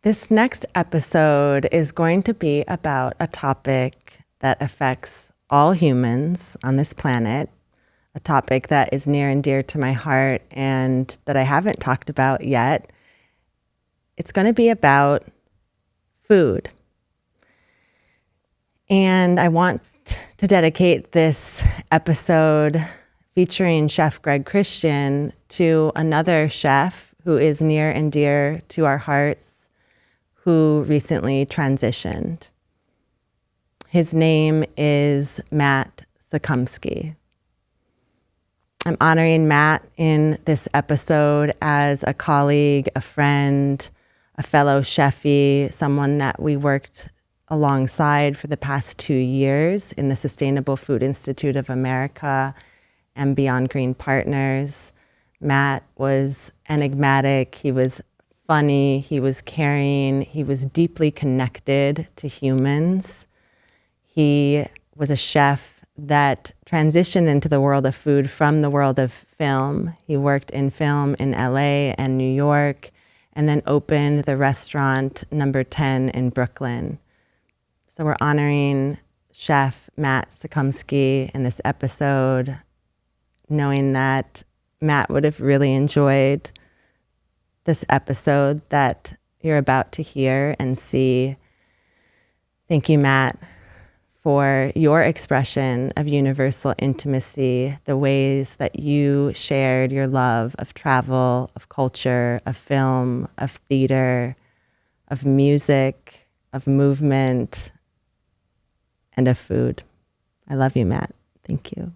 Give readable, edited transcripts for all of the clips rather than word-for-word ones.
This next episode is going to be about a topic that affects all humans on this planet, a topic that is near and dear to my heart and that I haven't talked about yet. It's going to be about food. And I want to dedicate this episode featuring Chef Greg Christian to another chef who is near and dear to our hearts, who recently transitioned. His name is Matt Sukumski. I'm honoring Matt in this episode as a colleague, a friend, a fellow chefie, someone that we worked alongside for the past 2 years in the Sustainable Food Institute of America and Beyond Green Partners. Matt was enigmatic, he was funny, he was caring, he was deeply connected to humans. He was a chef that transitioned into the world of food from the world of film. He worked in film in LA and New York, and then opened the restaurant Number 10 in Brooklyn. So we're honoring Chef Matt Sukumski in this episode, knowing that Matt would have really enjoyed this episode that you're about to hear and see. Thank you, Matt, for your expression of universal intimacy, the ways that you shared your love of travel, of culture, of film, of theater, of music, of movement, and of food. I love you, Matt. Thank you.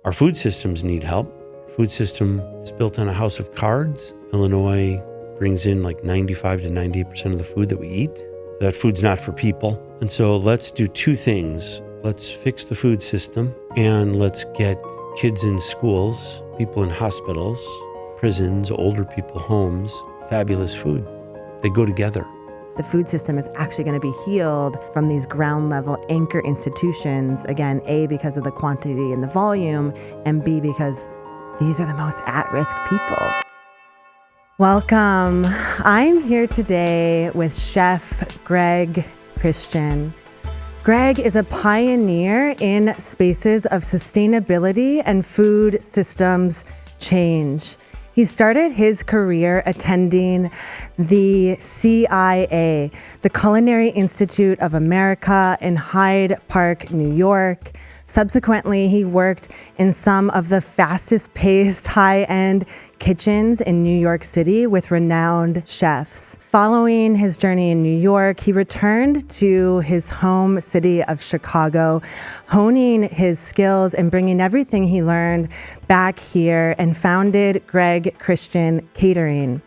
Our food systems need help. The food system is built on a house of cards. Illinois brings in like 95 to 98% of the food that we eat. That food's not for people. And so let's do two things. Let's fix the food system and let's get kids in schools, people in hospitals, prisons, older people homes, fabulous food. They go together. The food system is actually going to be healed from these ground level anchor institutions. Again, A, because of the quantity and the volume, and B, because these are the most at-risk people. Welcome. I'm here today with Chef Greg Christian. Greg is a pioneer in spaces of sustainability and food systems change. He started his career attending the CIA, the Culinary Institute of America in Hyde Park, New York. Subsequently, he worked in some of the fastest-paced, high-end kitchens in New York City with renowned chefs. Following his journey in New York, he returned to his home city of Chicago, honing his skills and bringing everything he learned back here, and founded Greg Christian Catering.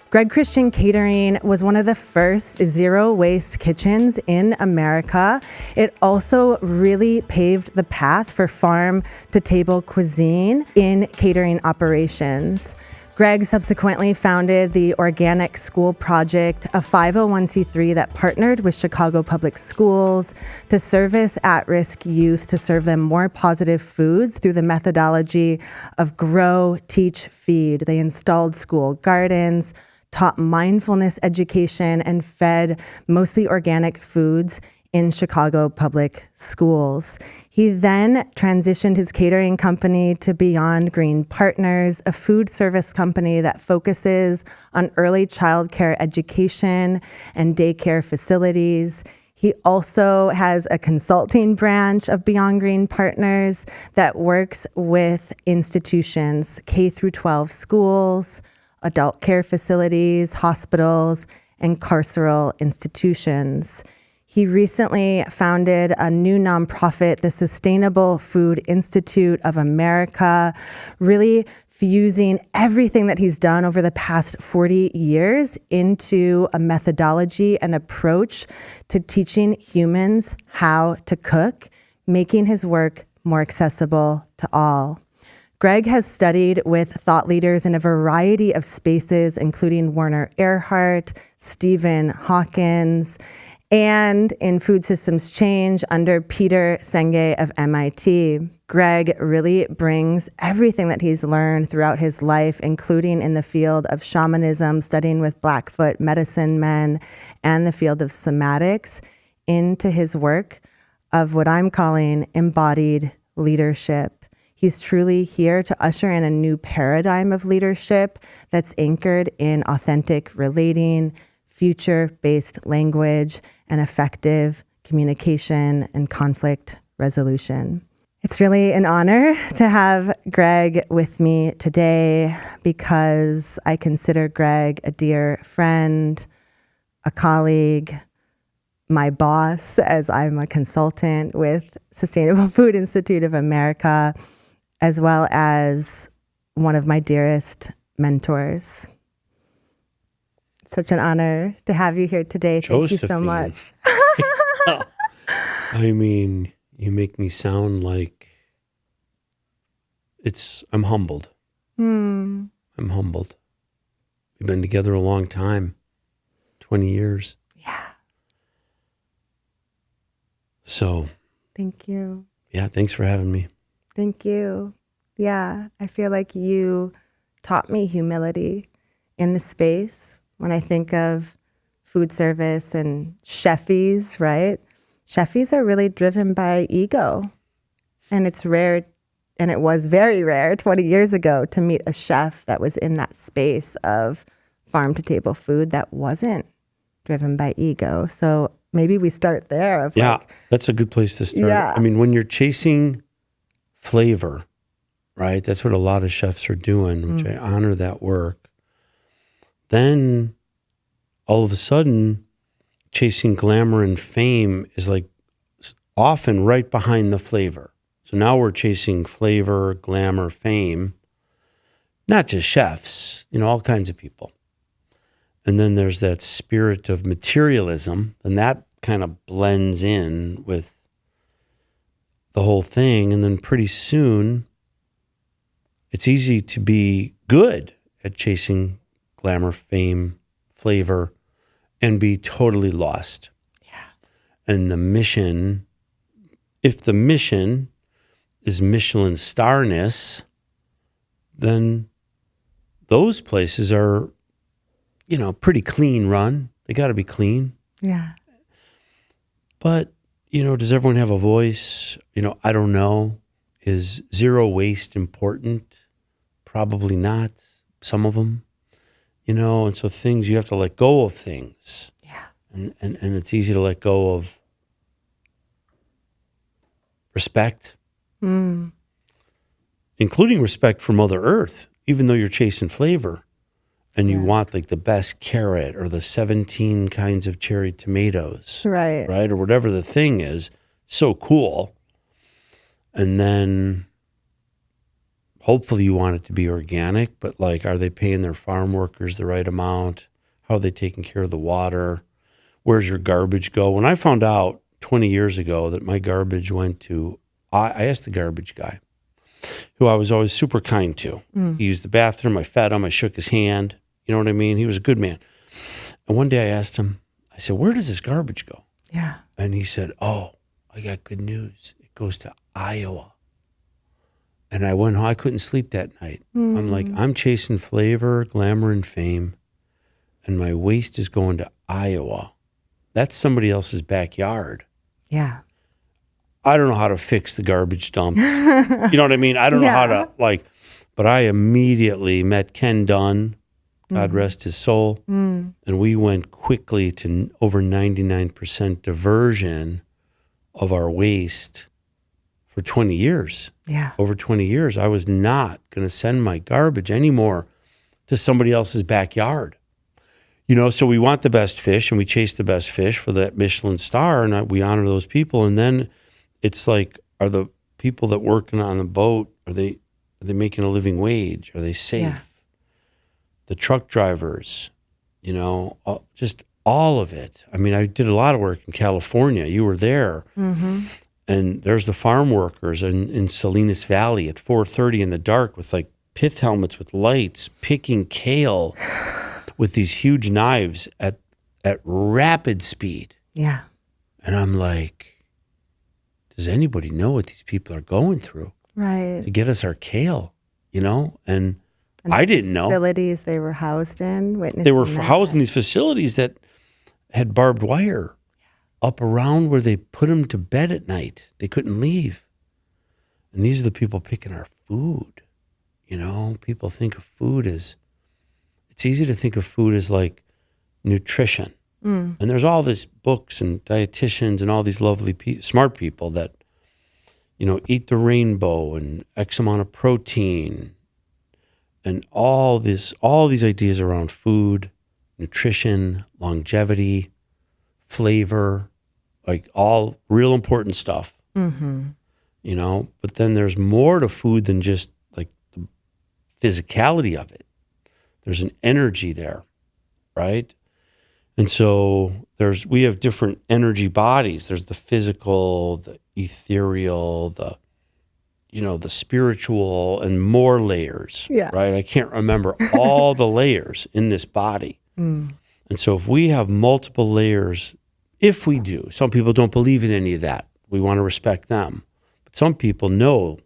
Greg Christian Catering was one of the first zero-waste kitchens in America. It also really paved the path for farm-to-table cuisine in catering operations. Greg subsequently founded the Organic School Project, a 501c3 that partnered with Chicago Public Schools to service at-risk youth, to serve them more positive foods through the methodology of grow, teach, feed. They installed school gardens, taught mindfulness education, and fed mostly organic foods in Chicago public schools. He then transitioned his catering company to Beyond Green Partners, a food service company that focuses on early childcare education and daycare facilities. He also has a consulting branch of Beyond Green Partners that works with institutions, K through 12 schools, adult care facilities, hospitals, and carceral institutions. He recently founded a new nonprofit, the Sustainable Food Institute of America, really fusing everything that he's done over the past 40 years into a methodology and approach to teaching humans how to cook, making his work more accessible to all. Greg has studied with thought leaders in a variety of spaces, including Werner Erhard, Stephen Hawkins, and in food systems change under Peter Senge of MIT. Greg really brings everything that he's learned throughout his life, including in the field of shamanism, studying with Blackfoot medicine men, and the field of somatics, into his work of what I'm calling embodied leadership. He's truly here to usher in a new paradigm of leadership that's anchored in authentic relating, future-based language, and effective communication and conflict resolution. It's really an honor to have Greg with me today because I consider Greg a dear friend, a colleague, my boss, as I'm a consultant with Sustainable Food Institute of America, as well as one of my dearest mentors. Such an honor to have you here today. Thank you so much. I mean, you make me sound like I'm humbled. I'm humbled. We've been together a long time, 20 years. Yeah. So. Thank you. Yeah, thanks for having me. Thank you. Yeah, I feel like you taught me humility in the space. When I think of food service and chefies, right? Chefies are really driven by ego. And it's rare, and it was very rare 20 years ago to meet a chef that was in that space of farm to table food that wasn't driven by ego. So maybe we start there. That's a good place to start. Yeah. I mean, when you're chasing flavor, right? That's what a lot of chefs are doing, which I honor that work. Then all of a sudden, chasing glamour and fame is like often right behind the flavor. So now we're chasing flavor, glamour, fame, not just chefs, all kinds of people. And then there's that spirit of materialism, and that kind of blends in with the whole thing. And then pretty soon, it's easy to be good at chasing glamour, fame, flavor, and be totally lost. Yeah. And the mission, if the mission is Michelin starness, then those places are, pretty clean run. They got to be clean. Yeah. But, does everyone have a voice? I don't know. Is zero waste important? Probably not. Some of them, and so things, you have to let go of things. Yeah. And it's easy to let go of respect, including respect for Mother Earth, even though you're chasing flavor and you want like the best carrot or the 17 kinds of cherry tomatoes. Right. Right. Or whatever the thing is. So cool. And then hopefully you want it to be organic, but like, are they paying their farm workers the right amount? How are they taking care of the water? Where's your garbage go? When I found out 20 years ago that my garbage went to, I asked the garbage guy, who I was always super kind to. He used the bathroom, I fed him, I shook his hand. You know what I mean? He was a good man. And one day I asked him, I said, where does this garbage go? Yeah. And he said, oh, I got good news. It goes to Iowa. And I went home. I couldn't sleep that night. I'm like, I'm chasing flavor, glamour, and fame, and my waste is going to Iowa. That's somebody else's backyard. Yeah. I don't know how to fix the garbage dump. You know what I mean? I don't know how to, but I immediately met Ken Dunn, God rest his soul, and we went quickly to over 99% diversion of our waste for 20 years. Yeah. Over 20 years, I was not going to send my garbage anymore to somebody else's backyard. So we want the best fish and we chase the best fish for that Michelin star, and we honor those people. And then it's like, are the people that working on the boat, are they making a living wage? Are they safe? Yeah. The truck drivers, just all of it. I mean, I did a lot of work in California. You were there. Mm-hmm. And there's the farm workers in Salinas Valley at 4:30 in the dark with like pith helmets with lights, picking kale with these huge knives at rapid speed. Yeah. And I'm like, does anybody know what these people are going through Right. to get us our kale, And And I the didn't know. facilities they were housed in, witnessing They were that. housed in these facilities that had barbed wire up around where they put them to bed at night. They couldn't leave. And these are the people picking our food. People think of food as, it's easy to think of food as like nutrition. And there's all these books and dietitians and all these lovely smart people that, eat the rainbow and X amount of protein and all these ideas around food, nutrition, longevity, flavor, like all real important stuff. But then there's more to food than just like the physicality of it. There's an energy there, right? And so we have different energy bodies. There's the physical, the ethereal, the spiritual, and more layers, right? I can't remember all the layers in this body. And so if we have multiple layers, if we do, some people don't believe in any of that. We want to respect them. But some people know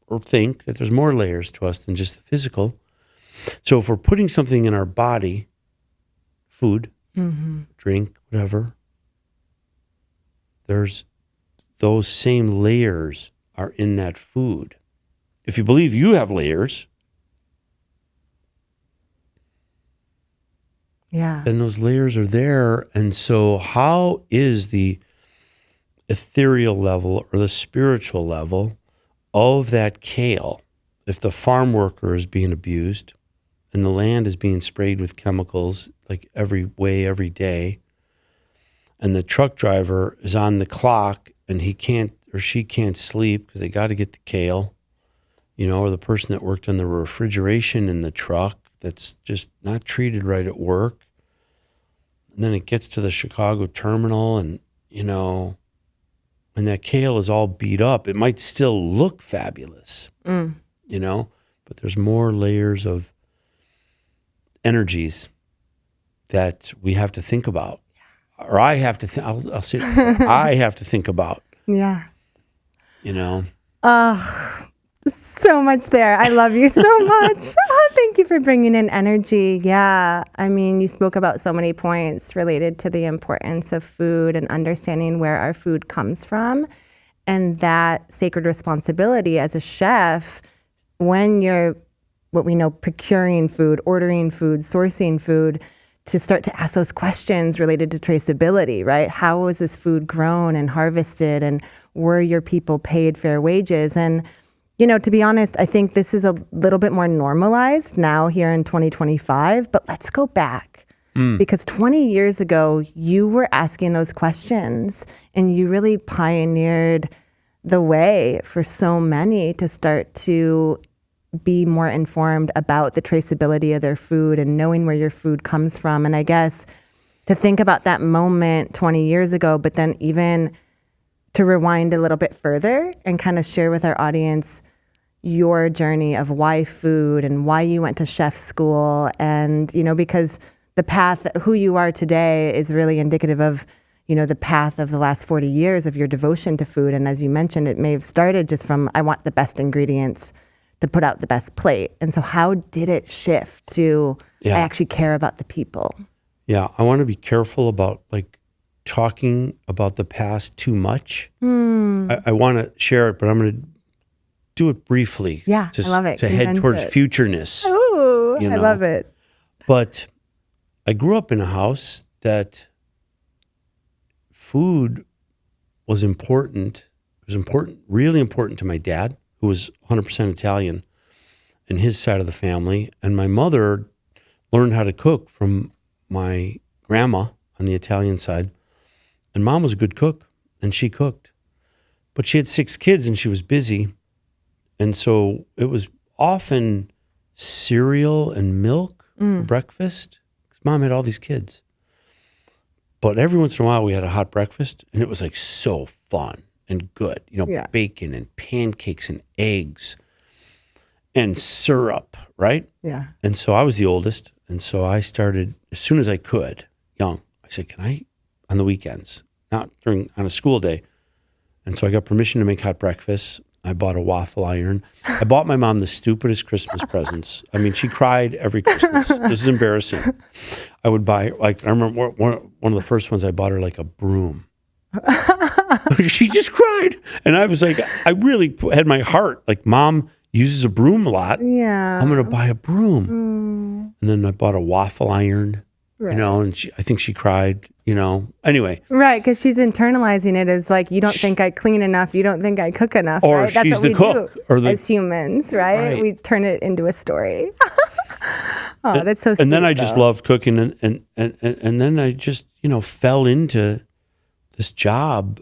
or think that there's more layers to us than just the physical. So if we're putting something in our body, food, drink, whatever, there's those same layers are in that food. If you believe you have layers, then those layers are there. And so how is the ethereal level or the spiritual level of that kale, if the farm worker is being abused and the land is being sprayed with chemicals like every day, and the truck driver is on the clock and he can't or she can't sleep because they got to get the kale, or the person that worked on the refrigeration in the truck that's just not treated right at work. And then it gets to the Chicago terminal and that kale is all beat up. It might still look fabulous, but there's more layers of energies that we have to think about. Or I have to I'll say I have to think about. Yeah. Oh, so much there. I love you so much. Thank you for bringing in energy. Yeah. I mean, you spoke about so many points related to the importance of food and understanding where our food comes from, and that sacred responsibility as a chef when you're, what we know, procuring food, ordering food, sourcing food, to start to ask those questions related to traceability, right? How was this food grown and harvested, and were your people paid fair wages? And, to be honest, I think this is a little bit more normalized now here in 2025, but let's go back. Because 20 years ago, you were asking those questions and you really pioneered the way for so many to start to be more informed about the traceability of their food and knowing where your food comes from. And I guess to think about that moment 20 years ago, but then even to rewind a little bit further and kind of share with our audience your journey of why food and why you went to chef school. And, because the path, who you are today is really indicative of, the path of the last 40 years of your devotion to food. And as you mentioned, it may have started just from, I want the best ingredients to put out the best plate. And so how did it shift to, I actually care about the people? Yeah, I want to be careful about talking about the past too much. I want to share it, but I'm going to do it briefly. Yeah, I love it. To head towards futureness. Ooh, I love it. But I grew up in a house that food was important. It was important, really important to my dad, who was 100% Italian, and his side of the family. And my mother learned how to cook from my grandma on the Italian side. And mom was a good cook, and she cooked. But she had 6 kids, and she was busy. And so it was often cereal and milk for breakfast, because mom had all these kids. But every once in a while, we had a hot breakfast, and it was so fun and good. Bacon and pancakes and eggs and syrup, right? Yeah. And so I was the oldest. And so I started, as soon as I could, young, I said, can I, on the weekends, not on a school day. And so I got permission to make hot breakfast. I bought a waffle iron. I bought my mom the stupidest Christmas presents. I mean, she cried every Christmas. This is embarrassing. I would buy, like, I remember one of the first ones I bought her, like, a broom. She just cried. And I was like, I really had my heart, like, Mom uses a broom a lot. Yeah. I'm going to buy a broom. And then I bought a waffle iron, Right. you know, and I think she cried, you know. Anyway. Right, because she's internalizing it as like, you don't think I clean enough, you don't think I cook enough, Or right? That's she's what the we cook, do or the- as humans, right? Right. We turn it into a story. Oh, that's so sweet. And then I just though. loved cooking, and then I just, you know, fell into this job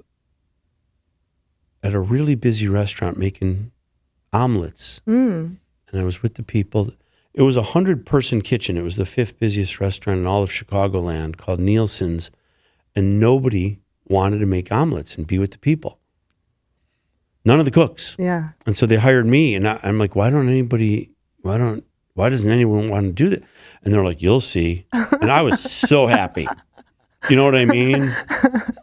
at a really busy restaurant making omelets. And I was with the people. It was a 100-person kitchen. It was the 5th busiest restaurant in all of Chicagoland, called Nielsen's, and nobody wanted to make omelets and be with the people. None of the cooks. Yeah. And so they hired me, and I'm like, why doesn't anyone want to do that? And they're like, you'll see. And I was so happy. You know what I mean?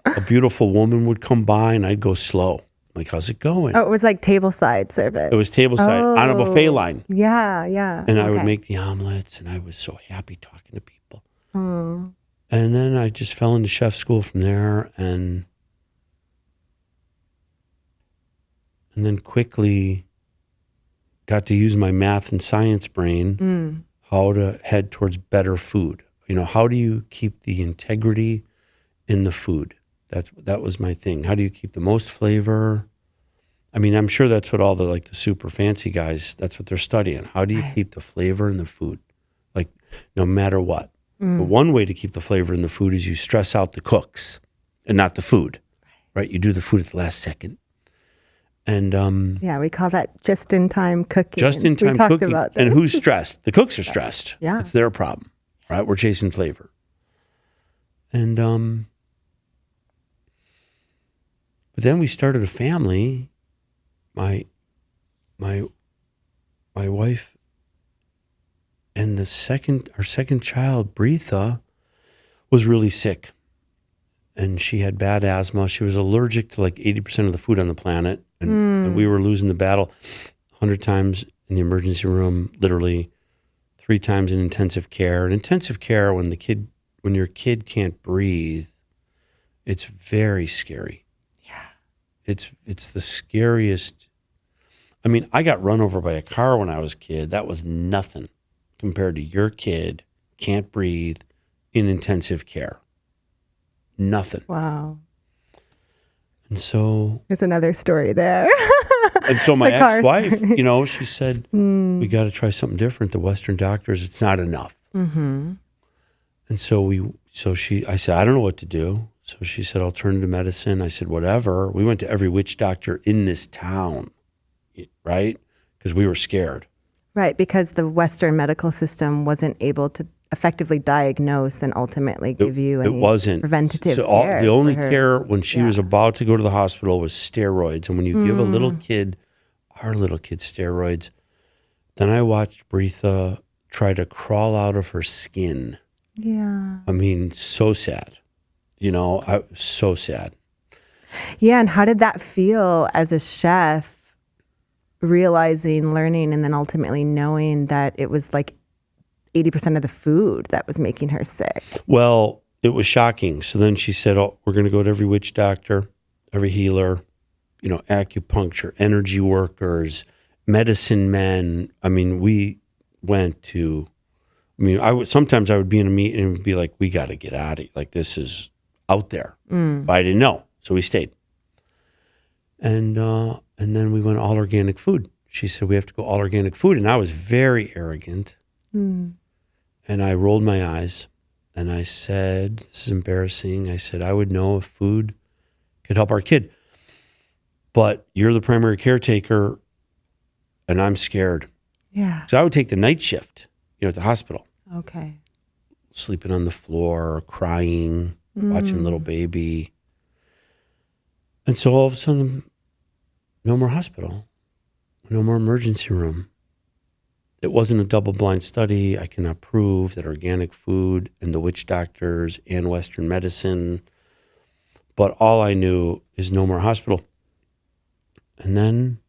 A beautiful woman would come by, and I'd go slow. Like, how's it going? Oh, it was like tableside service. It was tableside on a buffet line. Yeah, yeah. And I would make the omelets, and I was so happy talking to people. And then I just fell into chef school from there, and then quickly got to use my math and science brain, how to head towards better food. You know, how do you keep the integrity in the food? That was my thing. How do you keep the most flavor? I mean, I'm sure that's what all the super fancy guys, that's what they're studying. How do you keep the flavor in the food? Like, no matter what. But one way to keep the flavor in the food is you stress out the cooks and not the food, right? You do the food at the last second. And yeah, we call that just-in-time cooking. Just-in-time we talked cooking. about this. And who's stressed? The cooks are stressed. Yeah. It's their problem, right? We're chasing flavor. And but then we started a family. My wife and our second child, Breatha, was really sick. And she had bad asthma. She was allergic to like 80% of the food on the planet. And we were losing the battle 100 times in the emergency room, literally 3 times in intensive care. And intensive care, when your kid can't breathe, it's very scary. Yeah. It's the scariest. I mean, I got run over by a car when I was a kid. That was nothing compared to your kid can't breathe in intensive care. Nothing. Wow. And so There's another story there. And so my The car ex-wife, story. you know, she said, we got to try something different. The Western doctors, it's not enough. And so I said, I don't know what to do. So she said, alternative medicine. I said, whatever. We went to every witch doctor in this town, right? Because we were scared. Right, because the Western medical system wasn't able to effectively diagnose and ultimately give you any preventative care. The only care when she was about to go to the hospital was steroids. And when you give a little kid, our little kid, steroids, then I watched Breatha try to crawl out of her skin. Yeah. I mean, so sad. You know, so sad. Yeah, and how did that feel as a chef, realizing, learning, and then ultimately knowing that it was like 80% of the food that was making her sick? Well, it was shocking. So then she said, oh, we're going to go to every witch doctor, every healer, you know, acupuncture, energy workers, medicine men. I mean, we went to, sometimes I would be in a meeting and be like, we got to get out of here. Like, this is out there. But I didn't know. So we stayed. And then we went all organic food. She said, we have to go all organic food. And I was very arrogant. And I rolled my eyes and I said, this is embarrassing. I said, I would know if food could help our kid. But you're the primary caretaker and I'm scared. Yeah. So I would take the night shift, at the hospital. Okay. Sleeping on the floor, crying, watching little baby. And so all of a sudden, no more hospital, no more emergency room. It wasn't a double-blind study. I cannot prove that organic food and the witch doctors and Western medicine. But all I knew is no more hospital. And then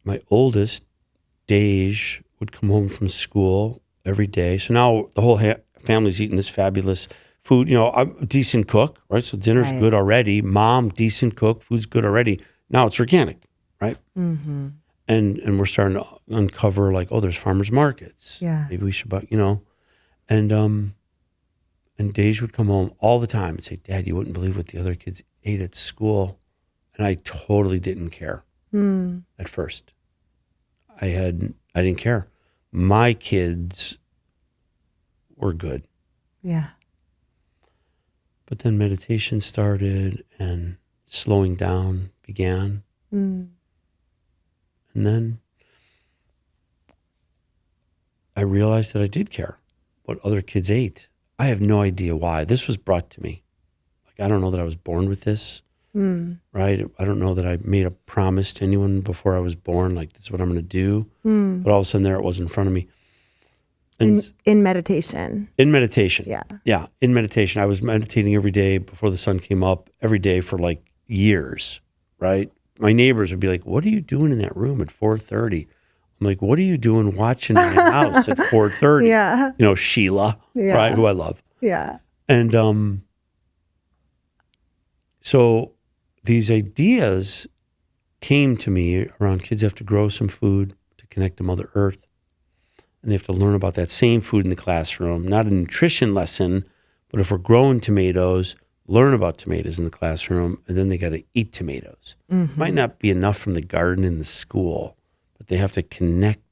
my oldest, Dej, would come home from school every day. So now the whole family's eating this fabulous food. You know, I'm a decent cook, right? So dinner's good already. Mom, decent cook. Food's good already. Now it's organic, right? Mm-hmm. And we're starting to uncover like, oh, there's farmers markets. Yeah. Maybe we should buy, you know. And Dej would come home all the time and say, Dad, you wouldn't believe what the other kids ate at school. And I totally didn't care at first. I didn't care. My kids were good. Yeah. But then meditation started and slowing down began. And then I realized that I did care what other kids ate. I have no idea why. This was brought to me. Like, I don't know that I was born with this, right? I don't know that I made a promise to anyone before I was born, like, this is what I'm going to do. But all of a sudden there it was in front of me. And in meditation. In meditation. Yeah. Yeah, in meditation. I was meditating every day before the sun came up, every day for like years, right? My neighbors would be like, what are you doing in that room at 4:30? I'm like, what are you doing watching my house at 4:30? Yeah. You know, Sheila, right, who I love. Yeah. And so these ideas came to me around kids have to grow some food to connect to Mother Earth. And they have to learn about that same food in the classroom, not a nutrition lesson, but if we're growing tomatoes, learn about tomatoes in the classroom, and then they got to eat tomatoes. Might not be enough from the garden in the school, but they have to connect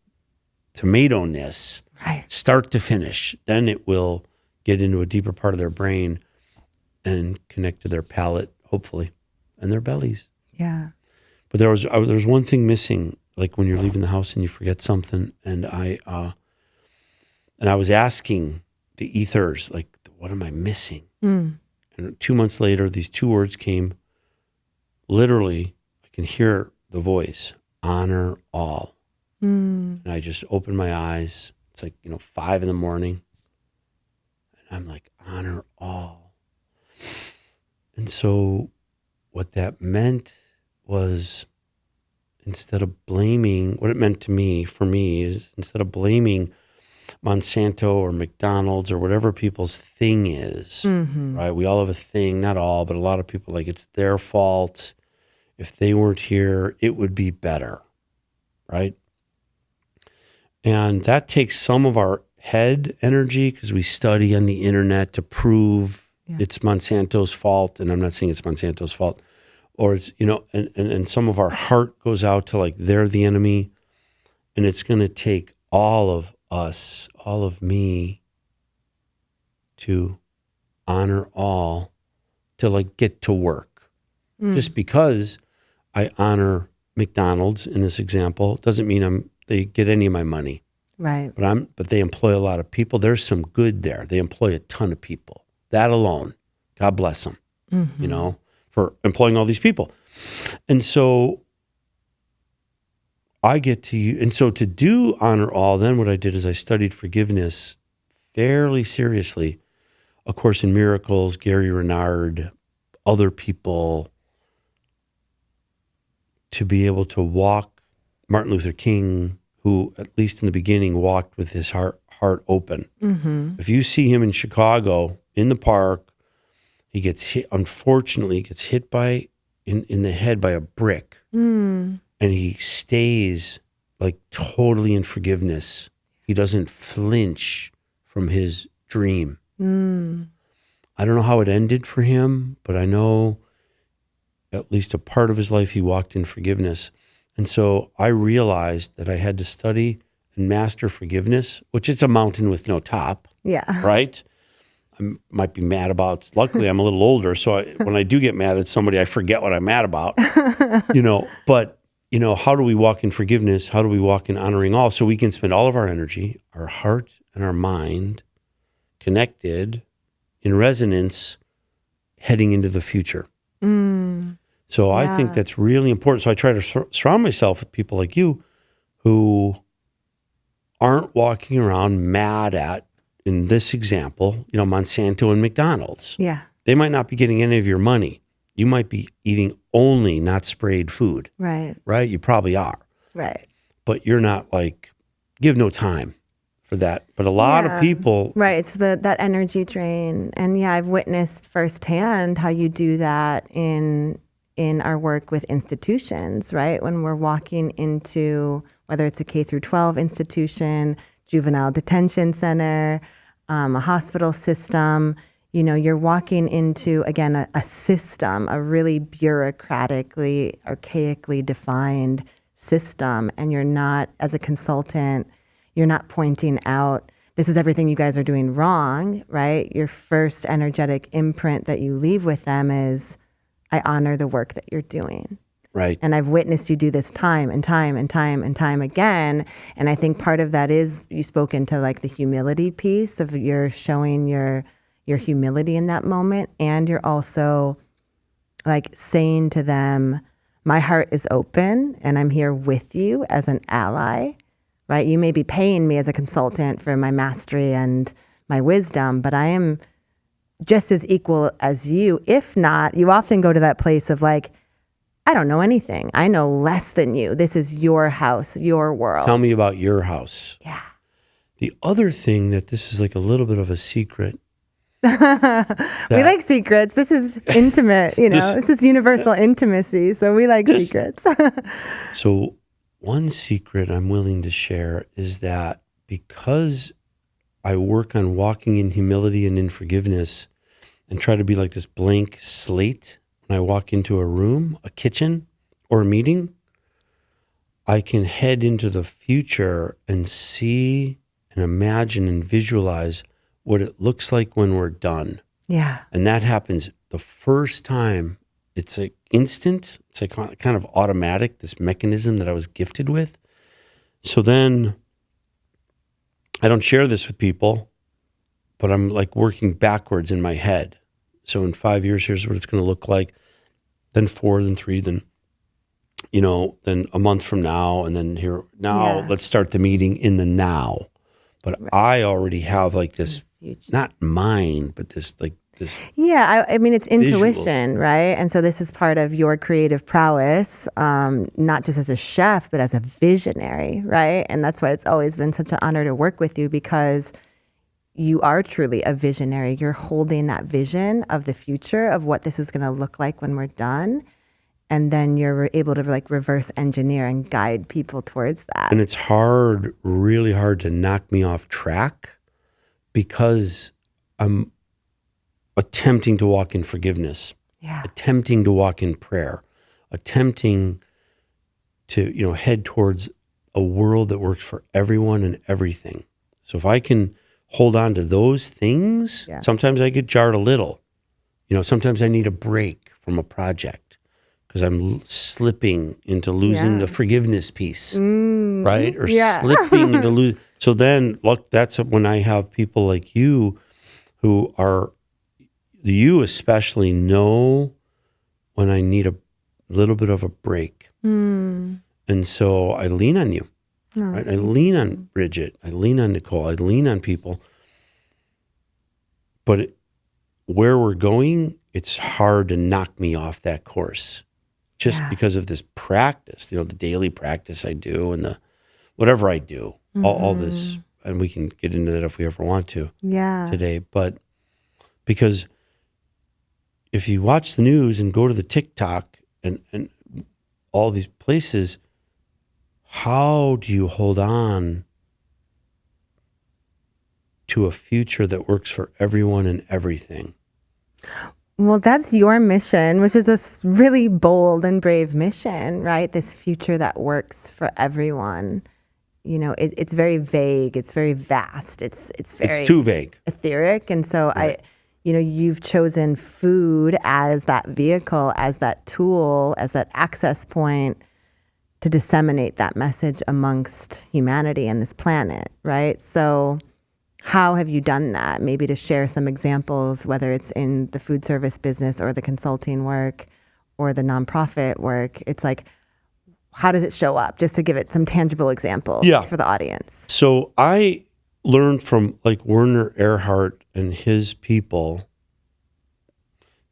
tomato-ness, start to finish. Then it will get into a deeper part of their brain and connect to their palate, hopefully, and their bellies. Yeah. But there was one thing missing, like when you're leaving the house and you forget something, and I was asking the ethers, like, what am I missing? And 2 months later, these two words came. Literally, I can hear the voice, honor all. And I just opened my eyes. It's like, 5 a.m. And I'm like, honor all. And so what that meant was, instead of blaming, what it meant to me, for me, is instead of blaming Monsanto or McDonald's or whatever people's thing is, right? We all have a thing, not all, but a lot of people, like, it's their fault. If they weren't here, it would be better, right? And that takes some of our head energy, because we study on the internet to prove it's Monsanto's fault. And I'm not saying it's Monsanto's fault. Or it's, and some of our heart goes out to, like, they're the enemy. And it's going to take all of us, all of me, to honor all, to, like, get to work. Just because I honor McDonald's in this example doesn't mean they get any of my money. Right. But they employ a lot of people. There's some good there. They employ a ton of people. That alone, God bless them, for employing all these people. And so I get to, and so to do honor all, then what I did is I studied forgiveness fairly seriously. A Course in Miracles, Gary Renard, other people, to be able to walk. Martin Luther King, who at least in the beginning walked with his heart open. If you see him in Chicago in the park, he gets hit, unfortunately, gets hit in the head by a brick. And he stays, like, totally in forgiveness. He doesn't flinch from his dream. I don't know how it ended for him, but I know at least a part of his life he walked in forgiveness. And so I realized that I had to study and master forgiveness, which is a mountain with no top. Yeah. Right? I might be mad about. Luckily, I'm a little older, so when I do get mad at somebody, I forget what I'm mad about. But how do we walk in forgiveness? How do we walk in honoring all? So we can spend all of our energy, our heart and our mind connected in resonance, heading into the future. So I think that's really important. So I try to surround myself with people like you who aren't walking around mad at in this example, Monsanto and McDonald's. Yeah. They might not be getting any of your money. You might be eating only not sprayed food. Right. Right? You probably are. Right. But you're not like, you have no time for that. But a lot of people. Right. It's that energy drain. And yeah, I've witnessed firsthand how you do that in our work with institutions, right? When we're walking into, whether it's a K through 12 institution, juvenile detention center, a hospital system, you're walking into, again, a system, a really bureaucratically, archaically defined system. And you're not, as a consultant, you're not pointing out, this is everything you guys are doing wrong, right? Your first energetic imprint that you leave with them is, I honor the work that you're doing. Right. And I've witnessed you do this time and time and time and time again. And I think part of that is you spoke into like the humility piece of you're showing your humility in that moment. And you're also like saying to them, my heart is open and I'm here with you as an ally, right? You may be paying me as a consultant for my mastery and my wisdom, but I am just as equal as you. If not, you often go to that place of like, I don't know anything. I know less than you. This is your house, your world. Tell me about your house. Yeah. The other thing that this is like a little bit of a secret. We like secrets. This is intimate, this is universal intimacy. So we like secrets. So one secret I'm willing to share is that because I work on walking in humility and in forgiveness and try to be like this blank slate when I walk into a room, a kitchen, or a meeting, I can head into the future and see and imagine and visualize what it looks like when we're done. Yeah. And that happens the first time. It's like instant. It's like kind of automatic, this mechanism that I was gifted with. So then I don't share this with people, but I'm like working backwards in my head. So in 5 years, here's what it's going to look like. Then 4, then 3, then, then a month from now. And then let's start the meeting in the now. But right. I already have like this, not mind, but this like this. Yeah, I mean, it's intuition, visual. Right? And so this is part of your creative prowess, not just as a chef, but as a visionary, right? And that's why it's always been such an honor to work with you, because you are truly a visionary. You're holding that vision of the future of what this is going to look like when we're done. And then you're able to like reverse engineer and guide people towards that. And it's hard, really hard to knock me off track because I'm attempting to walk in forgiveness, attempting to walk in prayer, attempting to, head towards a world that works for everyone and everything. So if I can hold on to those things, sometimes I get jarred a little. Sometimes I need a break from a project because I'm slipping into losing the forgiveness piece, right? Or slipping into losing. So then, look, that's when I have people like you who are, you especially know when I need a little bit of a break. And so I lean on you. Right? I lean on Bridget. I lean on Nicole. I lean on people. But where we're going, it's hard to knock me off that course just because of this practice, the daily practice I do and the whatever I do, all this. And we can get into that if we ever want to today. But because if you watch the news and go to the TikTok and all these places, how do you hold on to a future that works for everyone and everything? Well, that's your mission, which is a really bold and brave mission, right? This future that works for everyone. It's very vague. It's very vast. It's too vague, etheric. And so you've chosen food as that vehicle, as that tool, as that access point to disseminate that message amongst humanity and this planet, right? So how have you done that? Maybe to share some examples, whether it's in the food service business or the consulting work or the nonprofit work. It's like, how does it show up? Just to give it some tangible examples for the audience. So I learned from like Werner Erhard and his people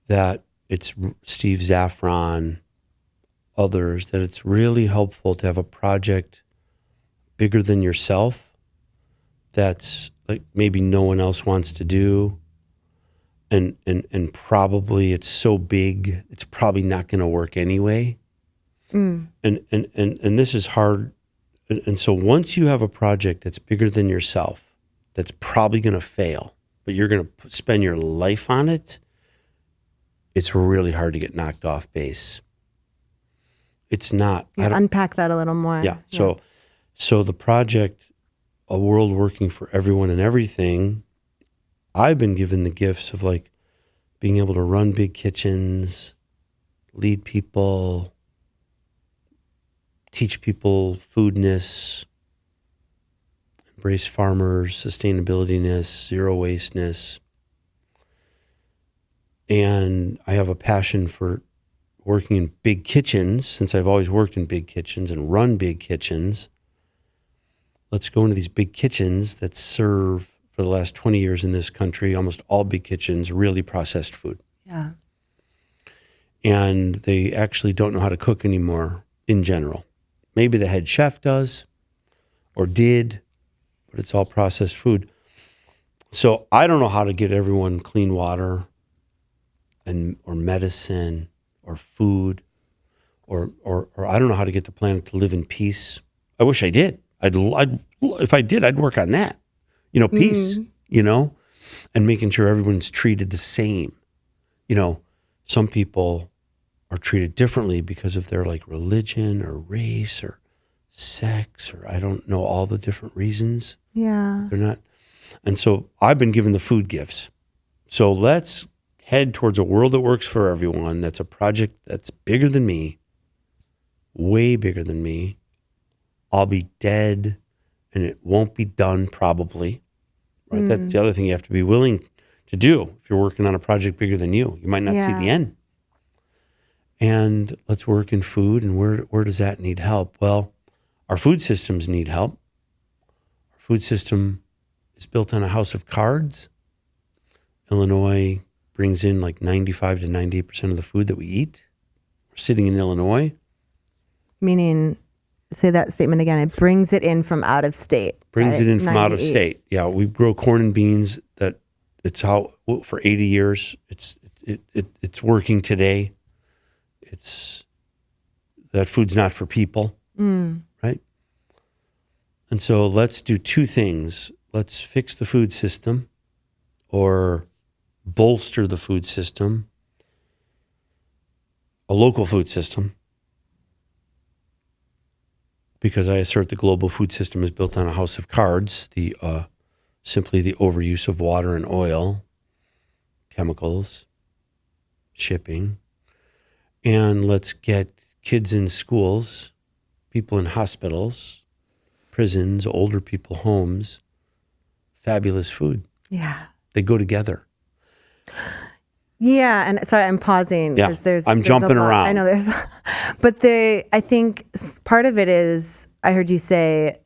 that it's Steve Zaffron, others, that it's really helpful to have a project bigger than yourself that's like maybe no one else wants to do. And probably it's so big, it's probably not going to work anyway. And this is hard. And so once you have a project that's bigger than yourself, that's probably going to fail, but you're going to spend your life on it, it's really hard to get knocked off base. It's not. Unpack that a little more. Yeah. So the project, A World Working for Everyone and Everything, I've been given the gifts of like being able to run big kitchens, lead people, teach people foodness, embrace farmers, sustainability-ness, zero wasteness. And I have a passion for working in big kitchens, since I've always worked in big kitchens and run big kitchens. Let's go into these big kitchens that serve, for the last 20 years in this country, almost all big kitchens, really processed food. Yeah. And they actually don't know how to cook anymore in general. Maybe the head chef does or did, but it's all processed food. So I don't know how to get everyone clean water or medicine or food or I don't know how to get the planet to live in peace. I wish I did. If I did, I'd work on that. Peace, and making sure everyone's treated the same. Some people are treated differently because of their like religion or race or sex, or I don't know all the different reasons. Yeah. They're not. And so I've been given the food gifts. So let's head towards a world that works for everyone. That's a project that's bigger than me, way bigger than me. I'll be dead and it won't be done probably. Right? That's the other thing you have to be willing to do if you're working on a project bigger than you. You might not see the end. And let's work in food. And where does that need help? Well, our food systems need help. Our food system is built on a house of cards. Illinois brings in like 95 to 98% of the food that we eat. We're sitting in Illinois. Meaning, say that statement again. It brings it in from out of state. Brings it in from out of state. Yeah, we grow corn and beans. That it's how for 80 years. It's working today. It's that food's not for people, right? And so let's do two things. Let's fix the food system, or bolster the food system, a local food system. Because I assert the global food system is built on a house of cards, simply the overuse of water and oil, chemicals, shipping. And let's get kids in schools, people in hospitals, prisons, older people homes, fabulous food. Yeah. They go together. Yeah, and sorry, I'm pausing because I'm jumping around. I know there's, but I think part of it is, I heard you say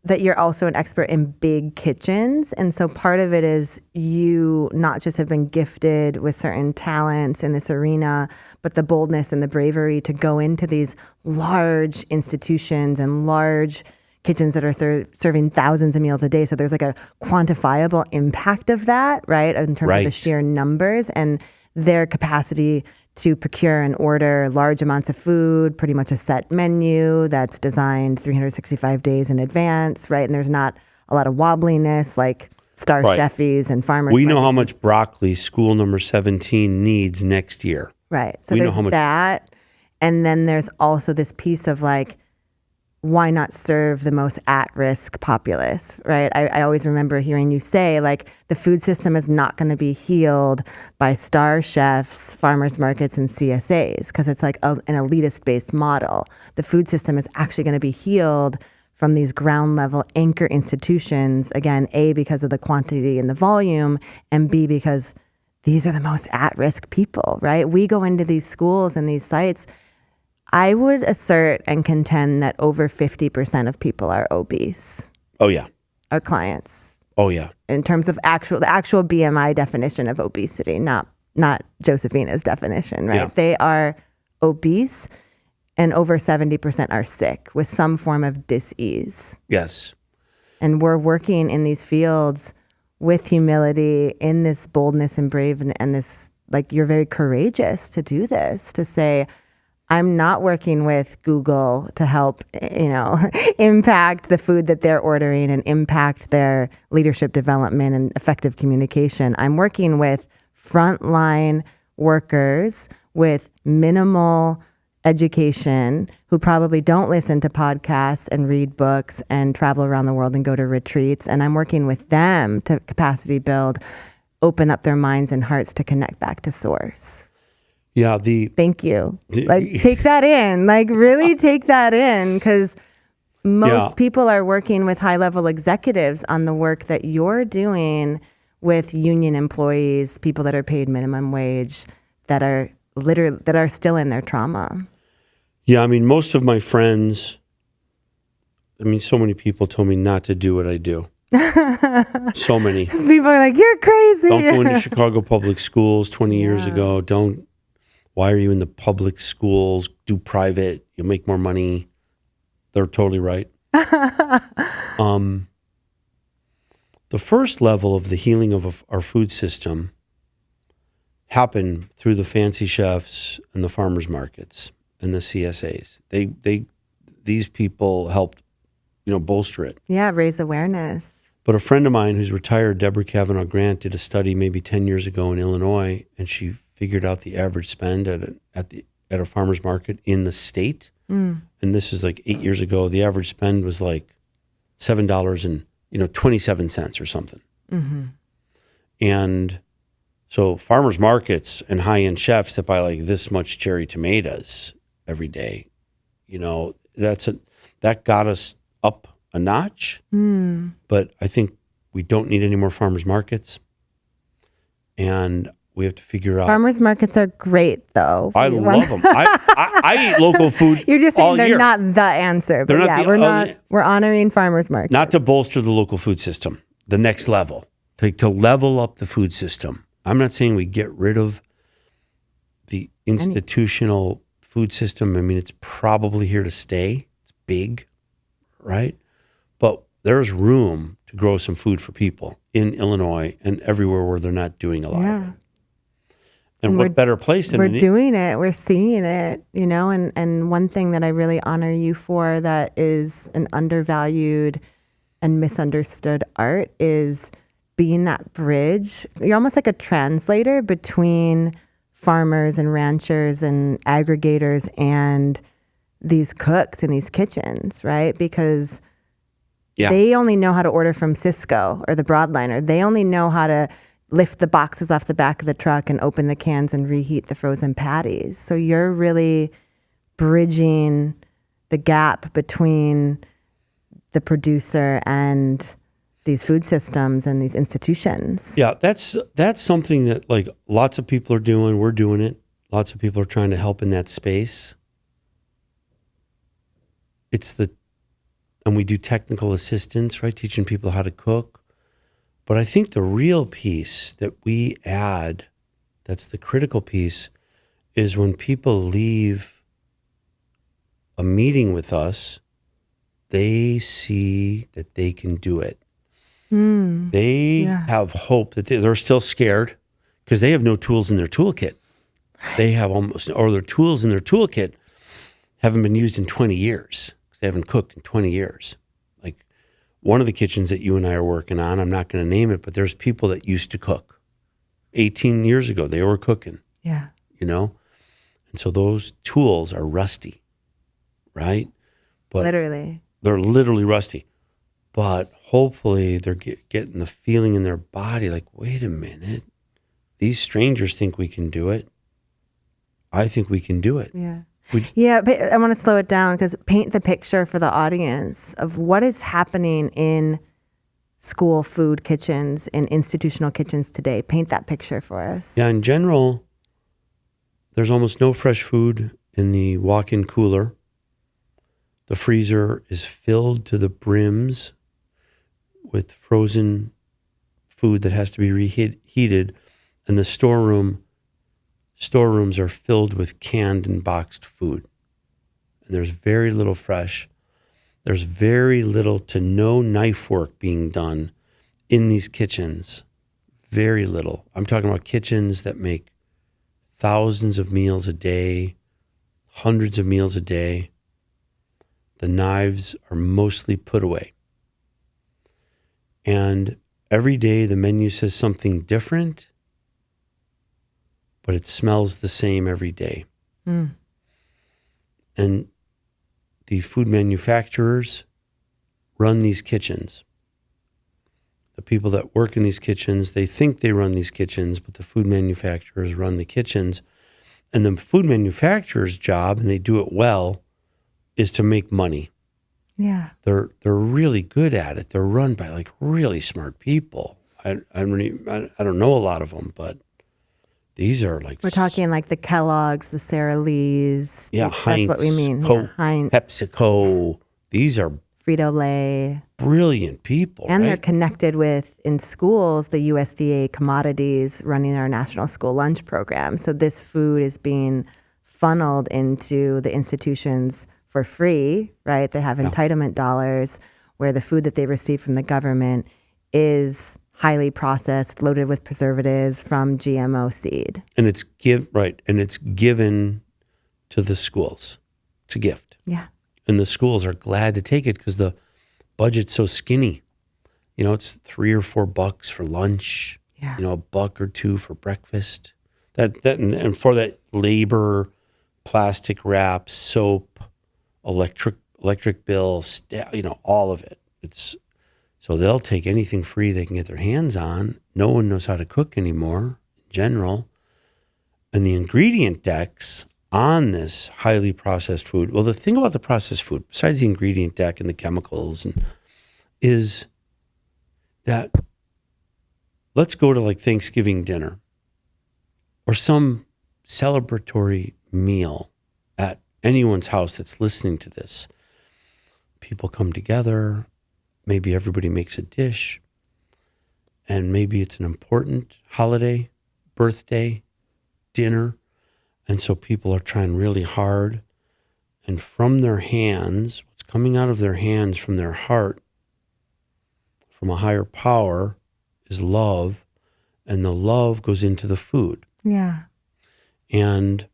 that you're also an expert in big kitchens, and so part of it is you not just have been gifted with certain talents in this arena, but the boldness and the bravery to go into these large institutions and large kitchens that are serving thousands of meals a day. So there's like a quantifiable impact of that, right? In terms of the sheer numbers and their capacity to procure and order large amounts of food, pretty much a set menu that's designed 365 days in advance, right? And there's not a lot of wobbliness like star chefies and farmers. We know how much broccoli school number 17 needs next year. Right. So there's that. And then there's also this piece of like, why not serve the most at-risk populace, right? I always remember hearing you say, like, the food system is not going to be healed by star chefs, farmers markets, and CSAs, because it's like an elitist-based model. The food system is actually going to be healed from these ground-level anchor institutions, again, A, because of the quantity and the volume, and B, because these are the most at-risk people, right? We go into these schools and these sites. I would assert and contend that over 50% of people are obese. Oh, yeah. Our clients. Oh, yeah. In terms of the actual BMI definition of obesity, not Josephina's definition, right? Yeah. They are obese, and over 70% are sick with some form of dis-ease. Yes. And we're working in these fields with humility, in this boldness and brave, and this, like, you're very courageous to do this, to say, I'm not working with Google to help, impact the food that they're ordering and impact their leadership development and effective communication. I'm working with frontline workers with minimal education who probably don't listen to podcasts and read books and travel around the world and go to retreats. And I'm working with them to capacity build, open up their minds and hearts to connect back to source. Yeah. Thank you. Take that in, really take that in, because most people are working with high-level executives on the work that you're doing with union employees, people that are paid minimum wage, that are still in their trauma. Yeah, I mean, most of my friends, so many people told me not to do what I do. So many. People are like, you're crazy. Don't go into Chicago public schools 20 years ago. Why are you in the public schools? Do private. You'll make more money. They're totally right. The first level of the healing of our food system happened through the fancy chefs and the farmers markets and the CSAs. These people helped, bolster it. Yeah, raise awareness. But a friend of mine who's retired, Deborah Kavanaugh Grant, did a study maybe 10 years ago in Illinois, and she figured out the average spend at a farmer's market in the state. And this is like 8 years ago. The average spend was like $7.27 or something. Mm-hmm. And so farmers markets and high-end chefs that buy like this much cherry tomatoes every day, that got us up a notch. But I think we don't need any more farmers markets. And we have to figure out. Farmers markets are great, though. I love them. I eat local food. You're just saying they're not the answer. But we're honoring farmers markets. Not to bolster the local food system, the next level, to level up the food system. I'm not saying we get rid of the institutional food system. It's probably here to stay. It's big, right? But there's room to grow some food for people in Illinois and everywhere where they're not doing a lot of it. And what better place than we're doing it, we're seeing it, and one thing that I really honor you for that is an undervalued and misunderstood art is being that bridge. You're almost like a translator between farmers and ranchers and aggregators and these cooks in these kitchens, right? Because they only know how to order from Cisco or the broadliner. They only know how to lift the boxes off the back of the truck and open the cans and reheat the frozen patties. So you're really bridging the gap between the producer and these food systems and these institutions. Yeah, that's something that lots of people are doing. We're doing it. Lots of people are trying to help in that space. And we do technical assistance, right? Teaching people how to cook. But I think the real piece that we add, that's the critical piece, is when people leave a meeting with us, they see that they can do it. They have hope that they're still scared because they have no tools in their toolkit. Right. They have their tools in their toolkit haven't been used in 20 years because they haven't cooked in 20 years. One of the kitchens that you and I are working on, I'm not going to name it, but there's people that used to cook. 18 years ago, they were cooking. Yeah. And so those tools are rusty, right? But literally. They're literally rusty. But hopefully they're getting the feeling in their body like, wait a minute, these strangers think we can do it. I think we can do it. Yeah. But I want to slow it down because paint the picture for the audience of what is happening in school food kitchens, in institutional kitchens today. Paint that picture for us. Yeah, in general, there's almost no fresh food in the walk-in cooler. The freezer is filled to the brims with frozen food that has to be reheated, and the storerooms are filled with canned and boxed food. And there's very little fresh. There's very little to no knife work being done in these kitchens. Very little. I'm talking about kitchens that make thousands of meals a day, hundreds of meals a day. The knives are mostly put away. And every day the menu says something different, but it smells the same every day. Mm. And the food manufacturers run these kitchens. The people that work in these kitchens, they think they run these kitchens, but the food manufacturers run the kitchens. And the food manufacturer's job, and they do it well, is to make money. Yeah. They're really good at it. They're run by like really smart people. I don't know a lot of them, but these are like... We're talking like the Kellogg's, the Sara Lee's. Yeah, Heinz. That's what we mean. Coke, Heinz. PepsiCo. These are Frito-Lay. Brilliant people, and right? They're connected with, in schools, the USDA commodities running our national school lunch program. So this food is being funneled into the institutions for free, right? They have entitlement dollars where the food that they receive from the government is highly processed, loaded with preservatives from GMO seed. And it's given to the schools. It's a gift. Yeah. And the schools are glad to take it because the budget's so skinny. You know, it's $3 or $4 for lunch. Yeah. You know, $1 or $2 for breakfast. And for that labor, plastic wrap, soap, electric bill, all of it. So they'll take anything free they can get their hands on. No one knows how to cook anymore in general. And the ingredient decks on this highly processed food. Well, the thing about the processed food, besides the ingredient deck and the chemicals, is that let's go to like Thanksgiving dinner or some celebratory meal at anyone's house that's listening to this. People come together. Maybe everybody makes a dish. And maybe it's an important holiday, birthday, dinner. And so people are trying really hard. And from their hands, what's coming out of their hands, from their heart, from a higher power, is love. And the love goes into the food. Yeah. And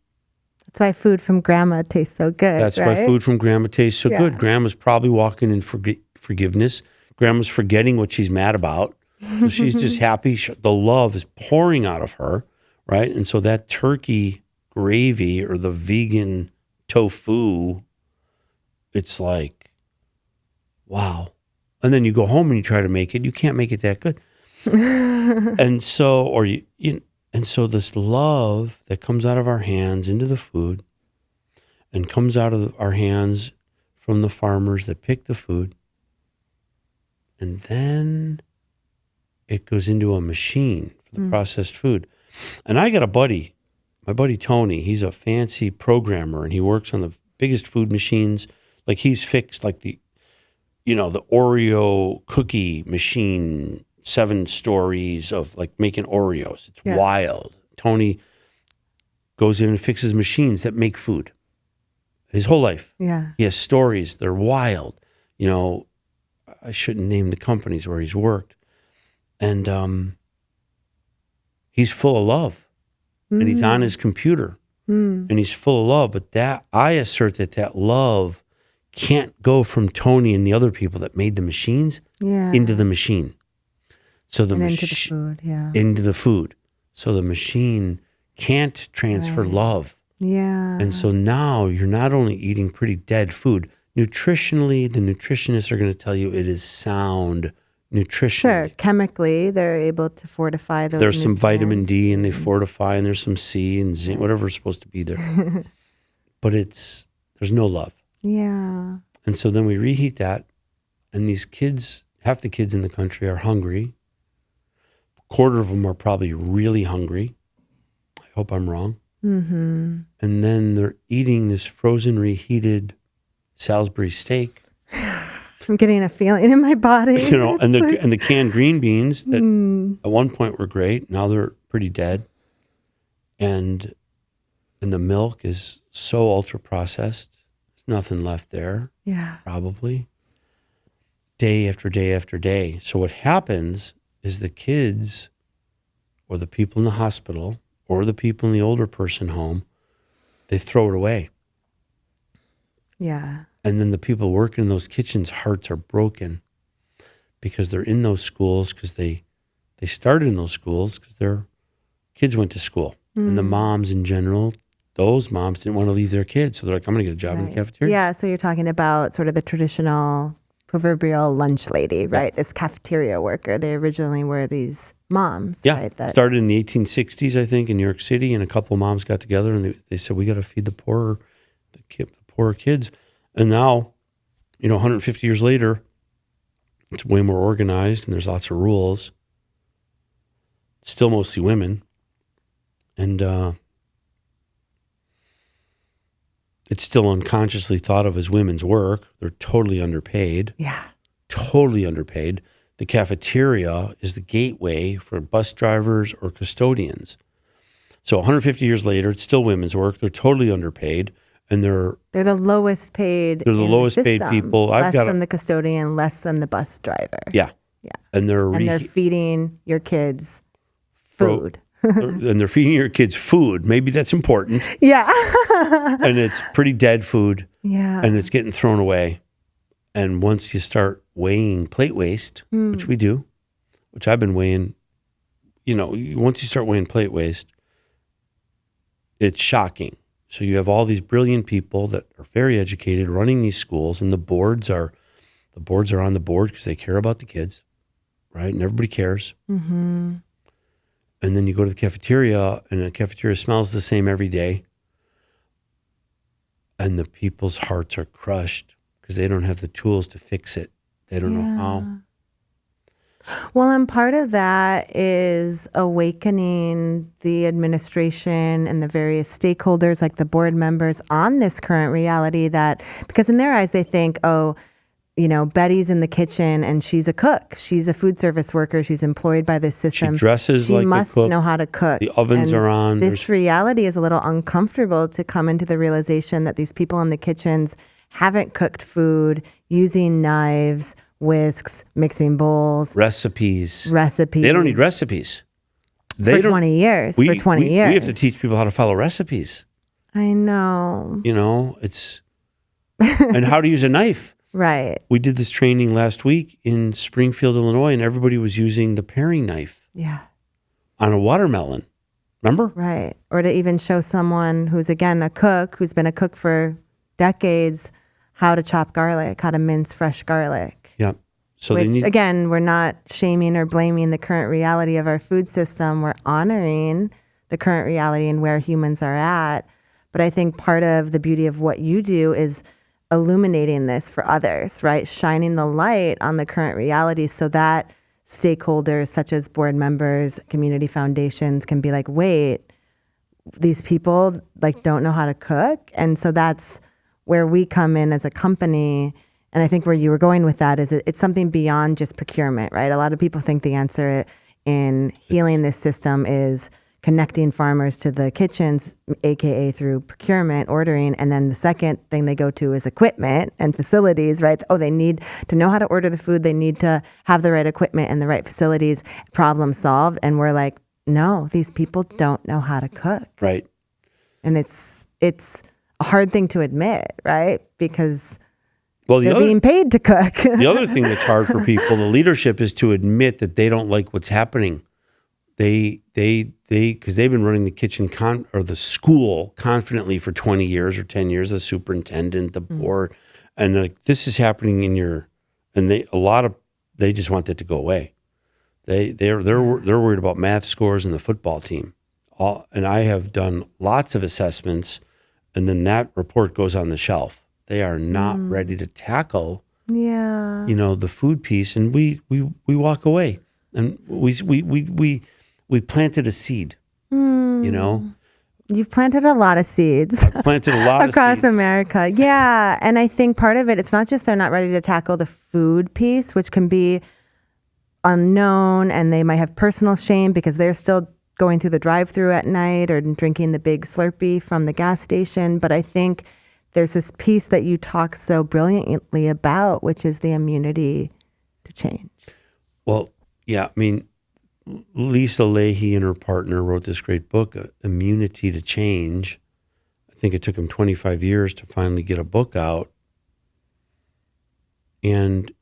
that's why food from grandma tastes so good. That's right? why food from grandma tastes so good. Grandma's probably walking in forgiveness. Grandma's forgetting what she's mad about. So she's just happy. The love is pouring out of her, right? And so that turkey gravy or the vegan tofu, it's like, wow. And then you go home and you try to make it. You can't make it that good. And so, and so this love that comes out of our hands into the food and comes out of our hands from the farmers that pick the food, and then it goes into a machine for the processed food. And I got a buddy, my buddy Tony. He's a fancy programmer, and he works on the biggest food machines. Like he's fixed like the Oreo cookie machine, 7 stories of like making Oreos. It's wild. Tony goes in and fixes machines that make food his whole life. Yeah. He has stories. They're wild. You know, I shouldn't name the companies where he's worked. And he's full of love. And he's on his computer. And he's full of love. But I assert that love can't go from Tony and the other people that made the machines into the machine. So into the food, into the food. So the machine can't transfer love. Yeah. And so now you're not only eating pretty dead food. Nutritionally, the nutritionists are going to tell you it is sound nutritionally. Sure. Chemically, they're able to fortify those There's some nutrients. vitamin D and they fortify, and there's some C and zinc, whatever's supposed to be there. But there's no love. Yeah. And so then we reheat that, and these kids, half the kids in the country are hungry. A quarter of them are probably really hungry. I hope I'm wrong. Mm-hmm. And then they're eating this frozen, reheated Salisbury steak I'm getting a feeling in my body. And the canned green beans that at one point were great. Now they're pretty dead. And the milk is so ultra processed. There's nothing left there. Yeah. Probably. Day after day after day. So what happens is the kids or the people in the hospital or the people in the older person home, they throw it away. Yeah. And then the people working in those kitchens' hearts are broken because they're in those schools, because they started in those schools because their kids went to school. And the moms in general, those moms didn't want to leave their kids. So they're like, I'm going to get a job in the cafeteria. Yeah, so you're talking about sort of the traditional proverbial lunch lady, right? This cafeteria worker. They originally were these moms, right? That started in the 1860s, I think, in New York City. And a couple of moms got together and they said, we got to feed the poorer kids. And now, 150 years later, it's way more organized and there's lots of rules. It's still mostly women. And it's still unconsciously thought of as women's work. They're totally underpaid. Yeah. Totally underpaid. The cafeteria is the gateway for bus drivers or custodians. So 150 years later, it's still women's work. They're totally underpaid. And they're the lowest paid. They're the lowest paid people. Less than the custodian, less than the bus driver. Yeah. Yeah. And they're feeding your kids food. And they're feeding your kids food. Maybe that's important. Yeah. And it's pretty dead food. Yeah. And it's getting thrown away. And once you start weighing plate waste, which we do, which I've been weighing, once you start weighing plate waste, it's shocking. So you have all these brilliant people that are very educated running these schools, and the boards are on the board because they care about the kids, right? And everybody cares. Mm-hmm. And then you go to the cafeteria, and the cafeteria smells the same every day. And the people's hearts are crushed because they don't have the tools to fix it. They don't know how. Well, and part of that is awakening the administration and the various stakeholders, like the board members, on this current reality that, because in their eyes, they think, Betty's in the kitchen and she's a cook. She's a food service worker. She's employed by this system. She dresses like a cook. She must know how to cook. The ovens are on. This reality is a little uncomfortable to come into the realization that these people in the kitchens haven't cooked food using knives, whisks, mixing bowls. Recipes. They don't need recipes. For 20 years. We have to teach people how to follow recipes. I know. It's... and how to use a knife. Right. We did this training last week in Springfield, Illinois, and everybody was using the paring knife. Yeah. On a watermelon. Remember? Right. Or to even show someone who's, again, a cook, who's been a cook for decades, how to chop garlic, how to mince fresh garlic. Yeah. So again, we're not shaming or blaming the current reality of our food system. We're honoring the current reality and where humans are at. But I think part of the beauty of what you do is illuminating this for others, right? Shining the light on the current reality so that stakeholders such as board members, community foundations can be like, wait, these people don't know how to cook. And so that's where we come in as a company. And I think where you were going with that is it's something beyond just procurement, right? A lot of people think the answer in healing this system is connecting farmers to the kitchens, AKA through procurement, ordering. And then the second thing they go to is equipment and facilities, right? They need to know how to order the food. They need to have the right equipment and the right facilities, problem solved. And we're like, no, these people don't know how to cook. Right. And it's a hard thing to admit, right? Because they're being paid to cook. The other thing that's hard for people, the leadership, is to admit that they don't like what's happening. Because they've been running the kitchen or the school confidently for 20 years or 10 years, the superintendent, the board, and this is happening and they just want that to go away. They're worried about math scores and the football team. And I have done lots of assessments, and then that report goes on the shelf. They are not ready to tackle, the food piece, and we walk away, and we planted a seed, You've planted a lot of seeds. I've planted a lot across of seeds. America. Yeah. And I think part of it, it's not just they're not ready to tackle the food piece, which can be unknown, and they might have personal shame because they're still going through the drive-through at night or drinking the big Slurpee from the gas station. But I think there's this piece that you talk so brilliantly about, which is the immunity to change. Well, yeah, I mean, Lisa Leahy and her partner wrote this great book, Immunity to Change. I think it took them 25 years to finally get a book out. And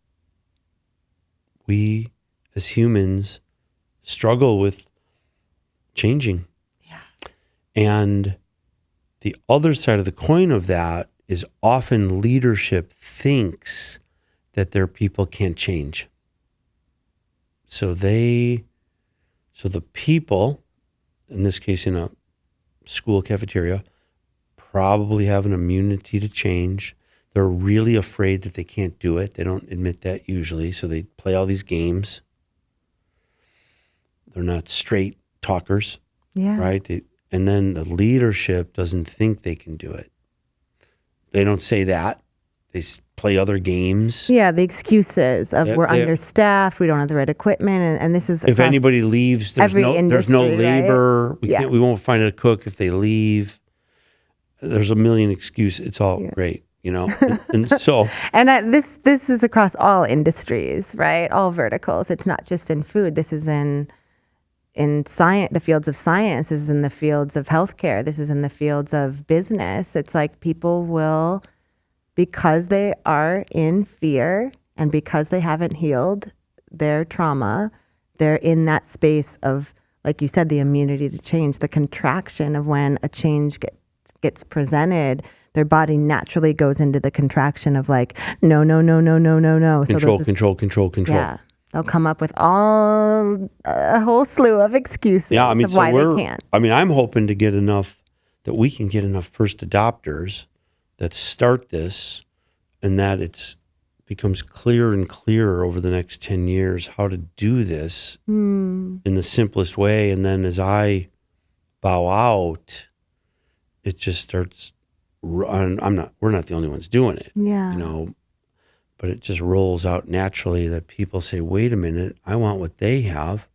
we, as humans, struggle with changing. Yeah. And the other side of the coin of that is often leadership thinks that their people can't change. So the people, in this case in a school cafeteria, probably have an immunity to change. They're really afraid that they can't do it. They don't admit that usually, so they play all these games. They're not straight talkers, right? And then the leadership doesn't think they can do it. They don't say that. They play other games. Yeah, the excuses of we're understaffed, we don't have the right equipment, and this is if anybody leaves, there's no labor. Right? We won't find a cook if they leave. There's a million excuses. It's all great, and so. And this is across all industries, right? All verticals. It's not just in food. This is in science, the fields of science. This is in the fields of healthcare. This is in the fields of business. It's like people will, because they are in fear and because they haven't healed their trauma, they're in that space of, like you said, the immunity to change, the contraction of when a change gets presented, their body naturally goes into the contraction of like, no. Control. Yeah. They'll come up with a whole slew of excuses of why they can't. I mean, I'm hoping to get enough, that we can get enough first adopters that start this, and that it becomes clearer and clearer over the next 10 years how to do this in the simplest way. And then as I bow out, it just starts. We're not the only ones doing it. Yeah. But it just rolls out naturally that people say, wait a minute, I want what they have.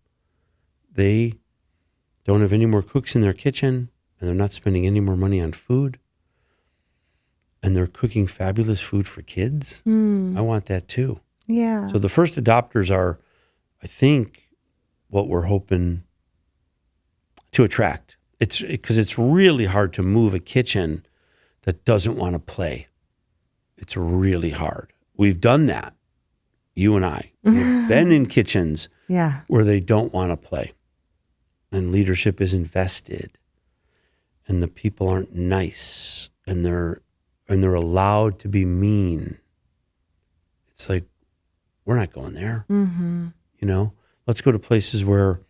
They don't have any more cooks in their kitchen, and they're not spending any more money on food. And they're cooking fabulous food for kids. I want that too. Yeah. So the first adopters are, I think, what we're hoping to attract. It's because it's really hard to move a kitchen that doesn't want to play. It's really hard. We've done that, you and I. We've been in kitchens where they don't want to play, and leadership is invested, and the people aren't nice, and they're allowed to be mean. It's like, we're not going there. Let's go to places where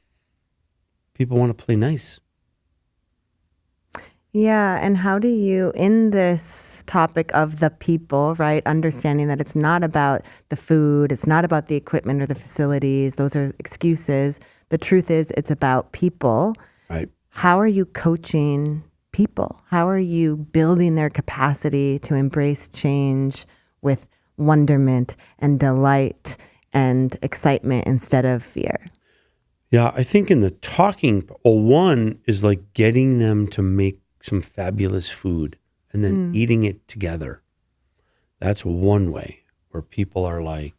people want to play nice. Yeah. And how do you, in this topic of the people, right, understanding that it's not about the food, it's not about the equipment or the facilities, those are excuses. The truth is it's about people. Right. How are you coaching people? How are you building their capacity to embrace change with wonderment and delight and excitement instead of fear? Yeah, I think in the talking, one is like getting them to make some fabulous food and then eating it together. That's one way where people are like,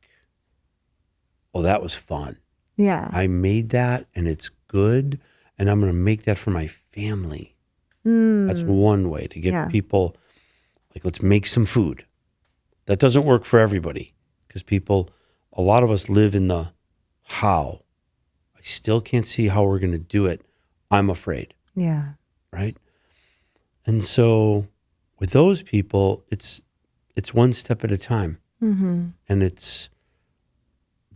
oh, that was fun. Yeah. I made that and it's good, and I'm going to make that for my family. That's one way to get people, like, let's make some food. That doesn't work for everybody because a lot of us live in the how. I still can't see how we're going to do it. I'm afraid. Yeah. Right? And so with those people, it's one step at a time. And it's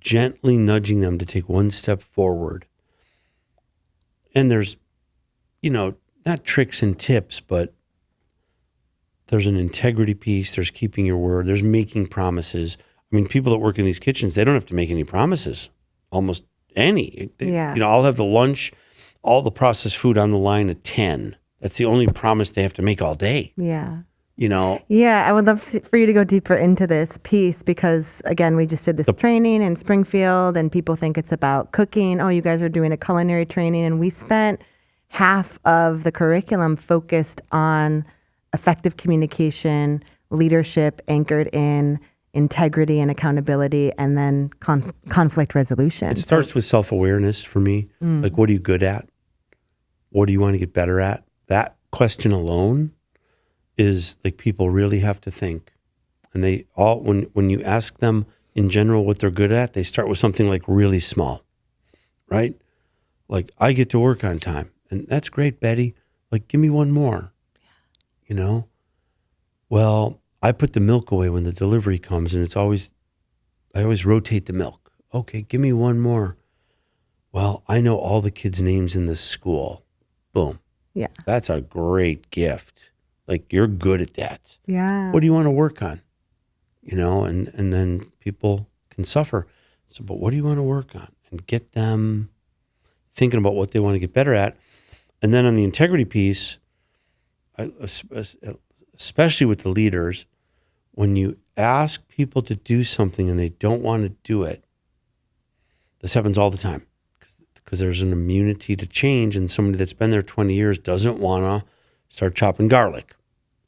gently nudging them to take one step forward. And there's, not tricks and tips, but there's an integrity piece. There's keeping your word. There's making promises. I mean, people that work in these kitchens, they don't have to make any promises, almost any. I'll have the lunch, all the processed food on the line at 10. That's the only promise they have to make all day. Yeah. You know? Yeah, I would love for you to go deeper into this piece because, again, we just did this training in Springfield and people think it's about cooking. Oh, you guys are doing a culinary training. And we spent half of the curriculum focused on effective communication, leadership anchored in integrity and accountability, and then conflict resolution. It starts with self-awareness for me. Like, what are you good at? What do you want to get better at? That question alone is like people really have to think. And they all, when you ask them in general what they're good at, they start with something like really small, right? Like, I get to work on time. And that's great, Betty. Like, give me one more, you know? Well, I put the milk away when the delivery comes and I always rotate the milk. Okay, give me one more. Well, I know all the kids' names in this school. Boom. Yeah. That's a great gift. Like, you're good at that. Yeah. What do you want to work on? You know, and then people can suffer. So, but what do you want to work on? And get them thinking about what they want to get better at. And then on the integrity piece, especially with the leaders, when you ask people to do something and they don't want to do it, this happens all the time because there's an immunity to change, and somebody that's been there 20 years doesn't want to start chopping garlic,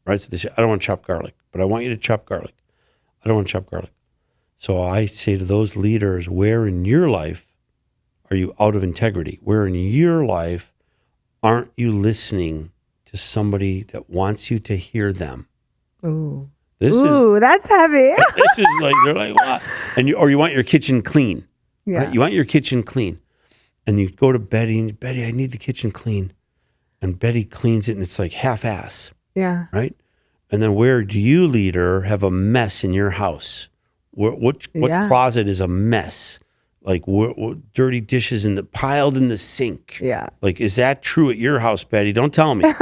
right? So they say, I don't want to chop garlic, but I want you to chop garlic. I don't want to chop garlic. So I say to those leaders, where in your life are you out of integrity? Where in your life aren't you listening to somebody that wants you to hear them? Ooh. This that's heavy. This is like, they're like, what? Or you want your kitchen clean. Yeah. Right? You want your kitchen clean. And you go to Betty and, Betty, I need the kitchen clean. And Betty cleans it and it's like half-ass. Yeah. Right? And then where do you, leader, have a mess in your house? What closet is a mess? Like what dirty dishes piled in the sink. Yeah. Like, is that true at your house, Betty? Don't tell me.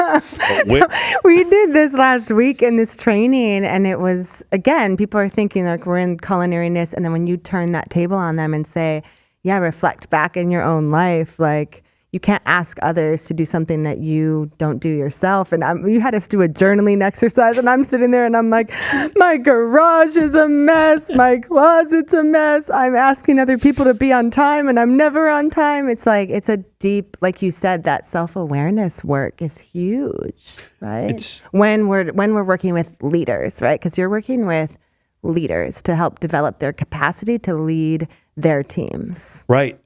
We did this last week in this training, and it was, again, people are thinking like we're in culinariness, and then when you turn that table on them and say, yeah, reflect back in your own life, like you can't ask others to do something that you don't do yourself. And you had us do a journaling exercise, and I'm sitting there and I'm like, my garage is a mess. My closet's a mess. I'm asking other people to be on time and I'm never on time. It's like, it's a deep, like you said, that self-awareness work is huge, right? When we're working with leaders, right? Because you're working with leaders to help develop their capacity to lead their teams. Right.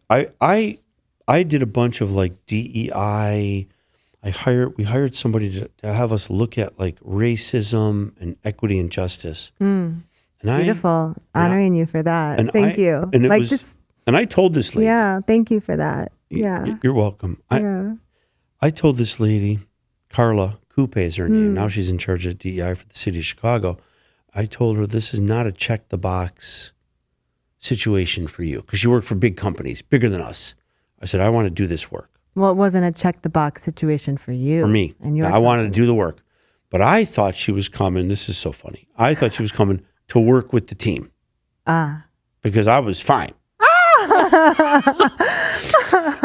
I did a bunch of like DEI. We hired somebody to have us look at like racism and equity and justice. And Beautiful. Honoring you for that. Thank you. And I told this lady. Yeah. Thank you for that. Yeah. You're welcome. I told this lady, Carla Coupe is her name. Now she's in charge of DEI for the city of Chicago. I told her this is not a check the box situation for you because you work for big companies, bigger than us. I said, I want to do this work. Well, it wasn't a check the box situation for you. For me. And I wanted to do the work. But I thought she was coming, this is so funny. I thought she was coming to work with the team. Because I was fine.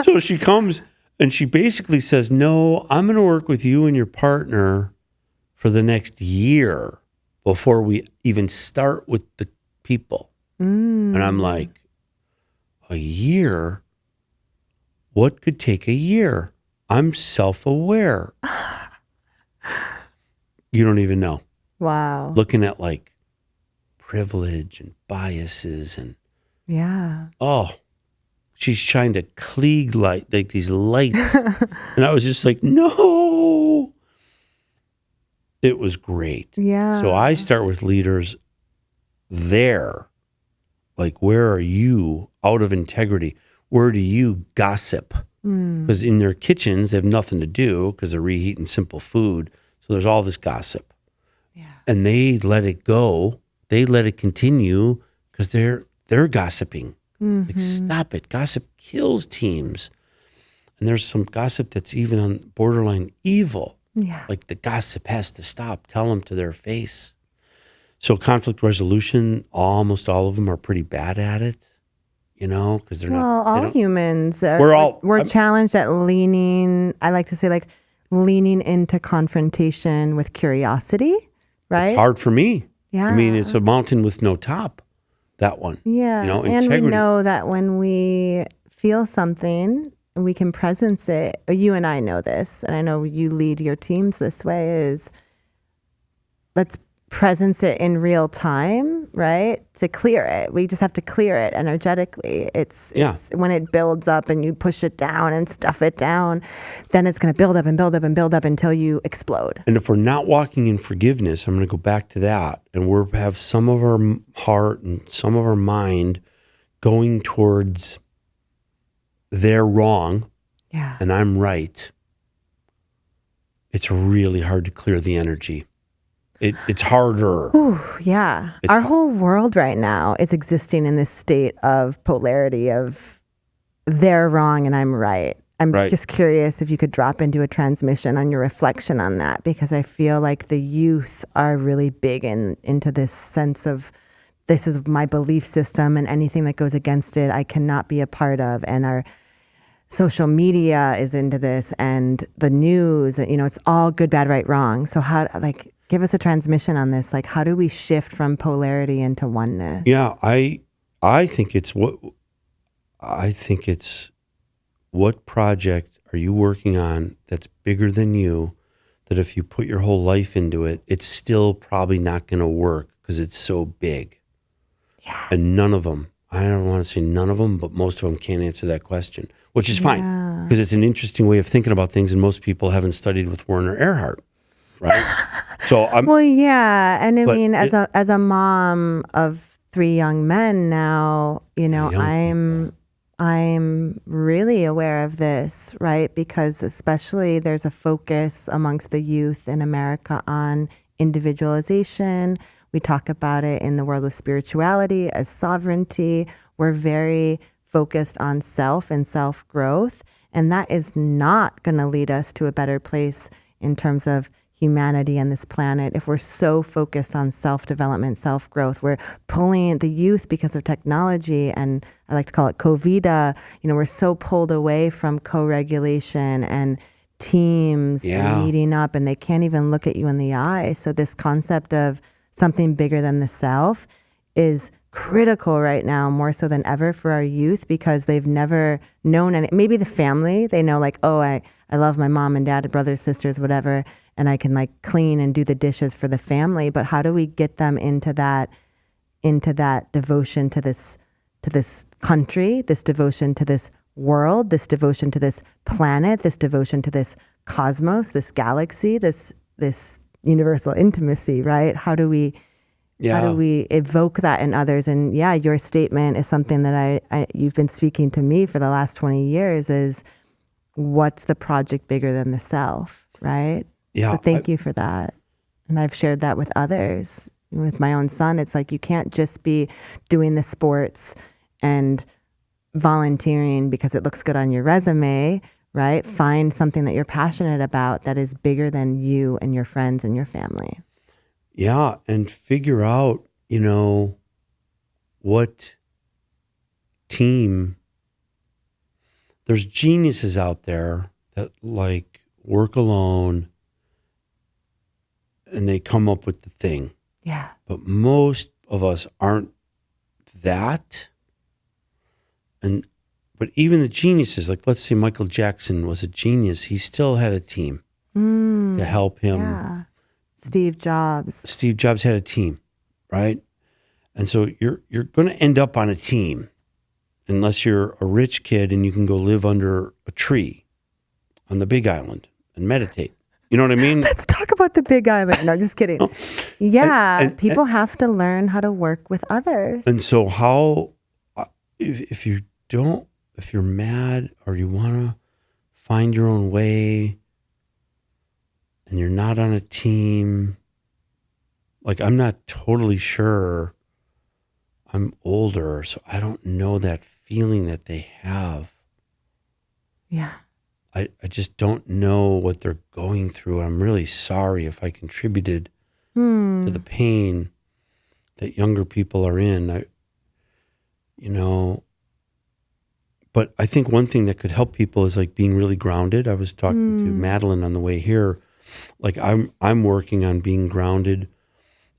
So she comes and she basically says, no, I'm going to work with you and your partner for the next year before we even start with the people. And I'm like, a year? What could take a year? I'm self-aware. You don't even know. Wow. Looking at like privilege and biases and she's trying to Klieg light, like these lights. And I was just like, no. It was great. Yeah. So I start with leaders there. Like, where are you out of integrity? Where do you gossip? Because in their kitchens, they have nothing to do because they're reheating simple food. So there's all this gossip. Yeah. And they let it go. They let it continue because they're gossiping. Like, stop it. Gossip kills teams. And there's some gossip that's even on borderline evil. Yeah. Like, the gossip has to stop. Tell them to their face. So conflict resolution, almost all of them are pretty bad at it. You know, because they're not. Well, all humans. We're challenged at leaning. I like to say, like, leaning into confrontation with curiosity, right? It's hard for me. Yeah. I mean, it's a mountain with no top, that one. Yeah. You know, and integrity. we know that when we feel something, we can presence it. You and I know this, and I know you lead your teams this way, is let's presence it in real time, right? To clear it. We just have to clear it energetically. It's when it builds up and you push it down and stuff it down, then it's going to build up and build up and build up until you explode. And if we're not walking in forgiveness, I'm going to go back to that, and we have some of our heart and some of our mind going towards they're wrong and I'm right. It's really hard to clear the energy. It's harder. Ooh, yeah. Our whole world right now is existing in this state of polarity of they're wrong and I'm right. I'm just curious if you could drop into a transmission on your reflection on that, because I feel like the youth are really big into this sense of this is my belief system and anything that goes against it, I cannot be a part of. And our social media is into this and the news, you know, it's all good, bad, right, wrong. So how, give us a transmission on this. Like, how do we shift from polarity into oneness? Yeah, I think it's what project are you working on that's bigger than you, that if you put your whole life into it, it's still probably not going to work because it's so big. Yeah. And none of them, I don't want to say none of them, but most of them can't answer that question, which is fine because it's an interesting way of thinking about things, and most people haven't studied with Werner Erhard. Right. So I'm and I mean, as a mom of 3 young men now, you know, I'm really aware of this, right? Because especially there's a focus amongst the youth in America on individualization. We talk about it in the world of spirituality as sovereignty. We're very focused on self and self-growth, and that is not going to lead us to a better place in terms of humanity and this planet. If we're so focused on self-development, self-growth, we're pulling the youth because of technology, and I like to call it COVID. You know, we're so pulled away from co-regulation and teams and meeting up, and they can't even look at you in the eye. So this concept of something bigger than the self is critical right now, more so than ever for our youth, because they've never known any. Maybe the family, they know like, oh, I love my mom and dad, brothers, sisters, whatever, and I can like clean and do the dishes for the family. But how do we get them into that devotion to this country, this devotion to this world, this devotion to this planet, this devotion to this cosmos, this galaxy, this universal intimacy, right? How do we evoke that in others? And your statement is something that you've been speaking to me for the last 20 years is, what's the project bigger than the self, right? Yeah. So thank you for that. And I've shared that with others. With my own son, it's like, you can't just be doing the sports and volunteering because it looks good on your resume, right? Find something that you're passionate about that is bigger than you and your friends and your family. Yeah, and figure out, you know, what team. There's geniuses out there that like work alone and they come up with the thing. Yeah. But most of us aren't that. But even the geniuses, like let's say Michael Jackson was a genius, he still had a team to help him. Yeah. Steve Jobs had a team, right? And so you're going to end up on a team unless you're a rich kid and you can go live under a tree on the Big Island and meditate. You know what I mean? Let's talk about the Big Island. No, just kidding. Yeah, and people have to learn how to work with others. And so how, if you're mad or you want to find your own way and you're not on a team, like I'm not totally sure. I'm older, so I don't know that feeling that they have. Yeah. I just don't know what they're going through. I'm really sorry if I contributed to the pain that younger people are in. But I think one thing that could help people is like being really grounded. I was talking to Madeline on the way here. Like I'm working on being grounded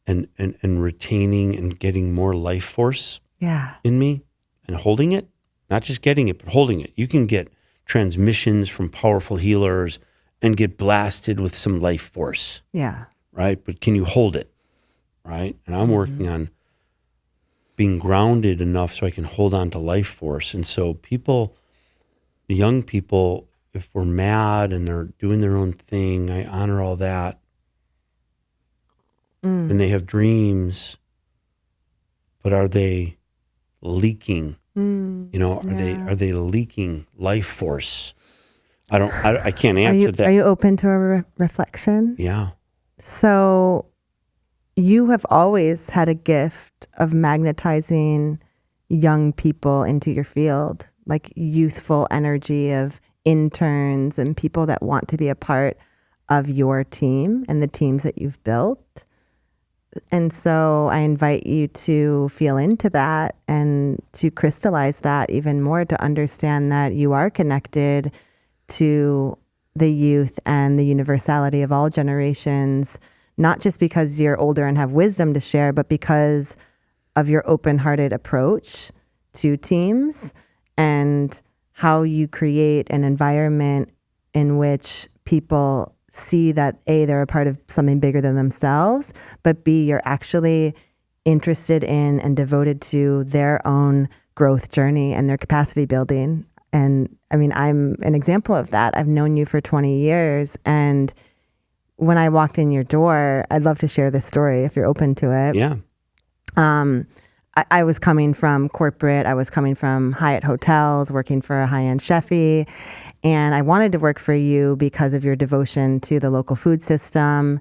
and retaining and getting more life force in me and holding it. Not just getting it, but holding it. You can get transmissions from powerful healers and get blasted with some life force. Yeah. Right? But can you hold it? Right? And I'm working on being grounded enough so I can hold on to life force. And so people, the young people, if we're mad and they're doing their own thing, I honor all that. And they have dreams, but are they leaking? You know, are they leaking life force? I can't answer that. Are you open to a reflection? Yeah. So you have always had a gift of magnetizing young people into your field, like youthful energy of interns and people that want to be a part of your team and the teams that you've built. And so I invite you to feel into that and to crystallize that even more, to understand that you are connected to the youth and the universality of all generations, not just because you're older and have wisdom to share, but because of your open-hearted approach to teams and how you create an environment in which people see that A, they're a part of something bigger than themselves, but B, you're actually interested in and devoted to their own growth journey and their capacity building. And I mean, I'm an example of that. I've known you for 20 years. And when I walked in your door, I'd love to share this story if you're open to it. Yeah. I was coming from corporate. I was coming from Hyatt hotels, working for a high-end chefy. And I wanted to work for you because of your devotion to the local food system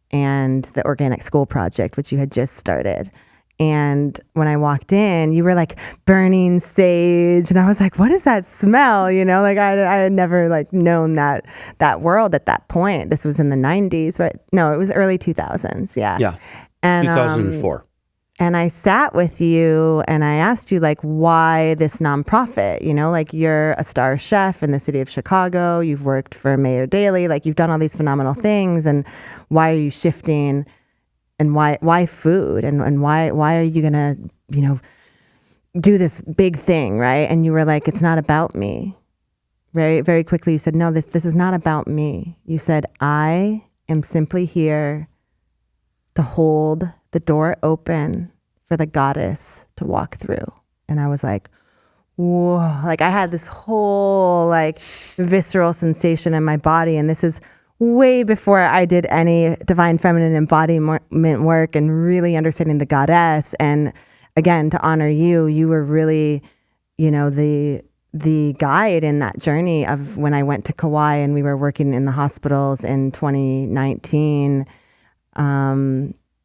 and the organic school project, which you had just started. And when I walked in, you were like burning sage. And I was like, what is that smell? You know, like I had never like known that world at that point. This was in the 90s, right? No, it was early 2000s. Yeah. Yeah. And 2004. And I sat with you and I asked you, like, why this nonprofit? You know, like, you're a star chef in the city of Chicago. You've worked for Mayor Daley. Like, you've done all these phenomenal things. And why are you shifting? And why food? And why are you going to, you know, do this big thing, right? And you were like, it's not about me. Very, very quickly, you said, no, this is not about me. You said, I am simply here to hold the door open for the goddess to walk through. And I was like, whoa, like I had this whole like visceral sensation in my body. And this is way before I did any divine feminine embodiment work and really understanding the goddess. And again, to honor you, you were really, you know, the guide in that journey of when I went to Kauai and we were working in the hospitals in 2019.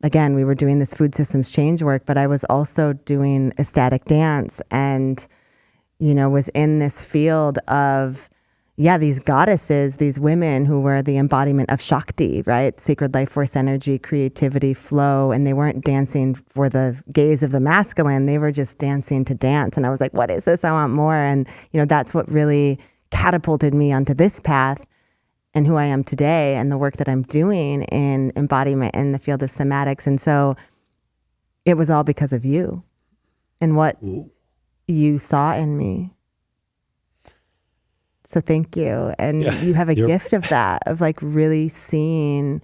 Again, we were doing this food systems change work, but I was also doing ecstatic dance and, you know, was in this field of, these goddesses, these women who were the embodiment of Shakti, right? Sacred life force energy, creativity, flow. And they weren't dancing for the gaze of the masculine. They were just dancing to dance. And I was like, what is this? I want more. And, you know, that's what really catapulted me onto this path and who I am today and the work that I'm doing in embodiment in the field of somatics. And so it was all because of you and what you saw in me. So thank you. And you have a gift of that, of like really seeing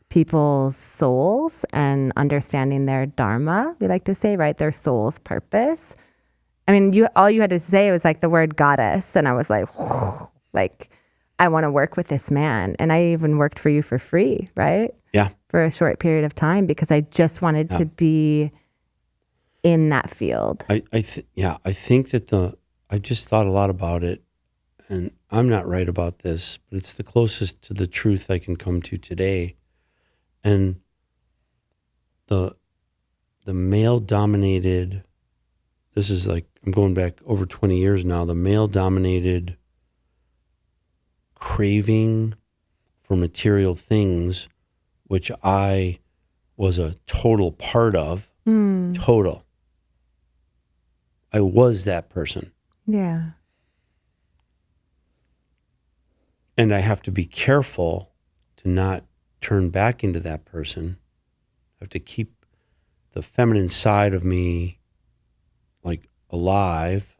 people's souls and understanding their dharma, we like to say, right? Their soul's purpose. I mean, all you had to say was like the word goddess. And I was like, whew, like, I want to work with this man. And I even worked for you for free, right? Yeah. For a short period of time because I just wanted to be in that field. I think that I just thought a lot about it, and I'm not right about this, but it's the closest to the truth I can come to today. And the male-dominated, this is like, I'm going back over 20 years now, the male-dominated craving for material things, which I was a total part of, total. I was that person. Yeah. And I have to be careful to not turn back into that person. I have to keep the feminine side of me like alive.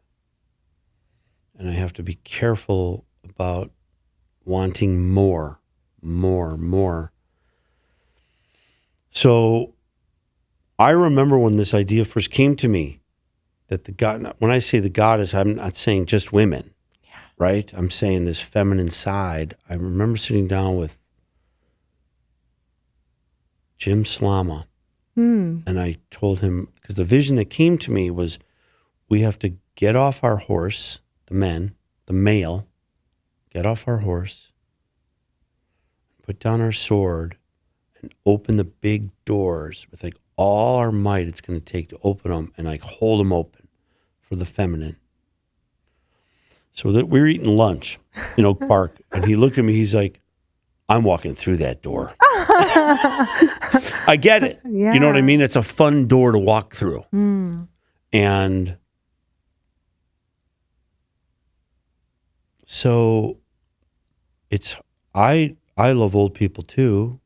And I have to be careful about wanting more. So I remember when this idea first came to me that the God, when I say the goddess, I'm not saying just women, right? I'm saying this feminine side. I remember sitting down with Jim Slama, and I told him, because the vision that came to me was we have to get off our horse, the men, the male, get off our horse, put down our sword, and open the big doors with like all our might it's going to take to open them, and like hold them open for the feminine. So that we were eating lunch in Oak Park, and he looked at me, he's like, I'm walking through that door. I get it. Yeah. You know what I mean? It's a fun door to walk through. And so it's, I love old people too,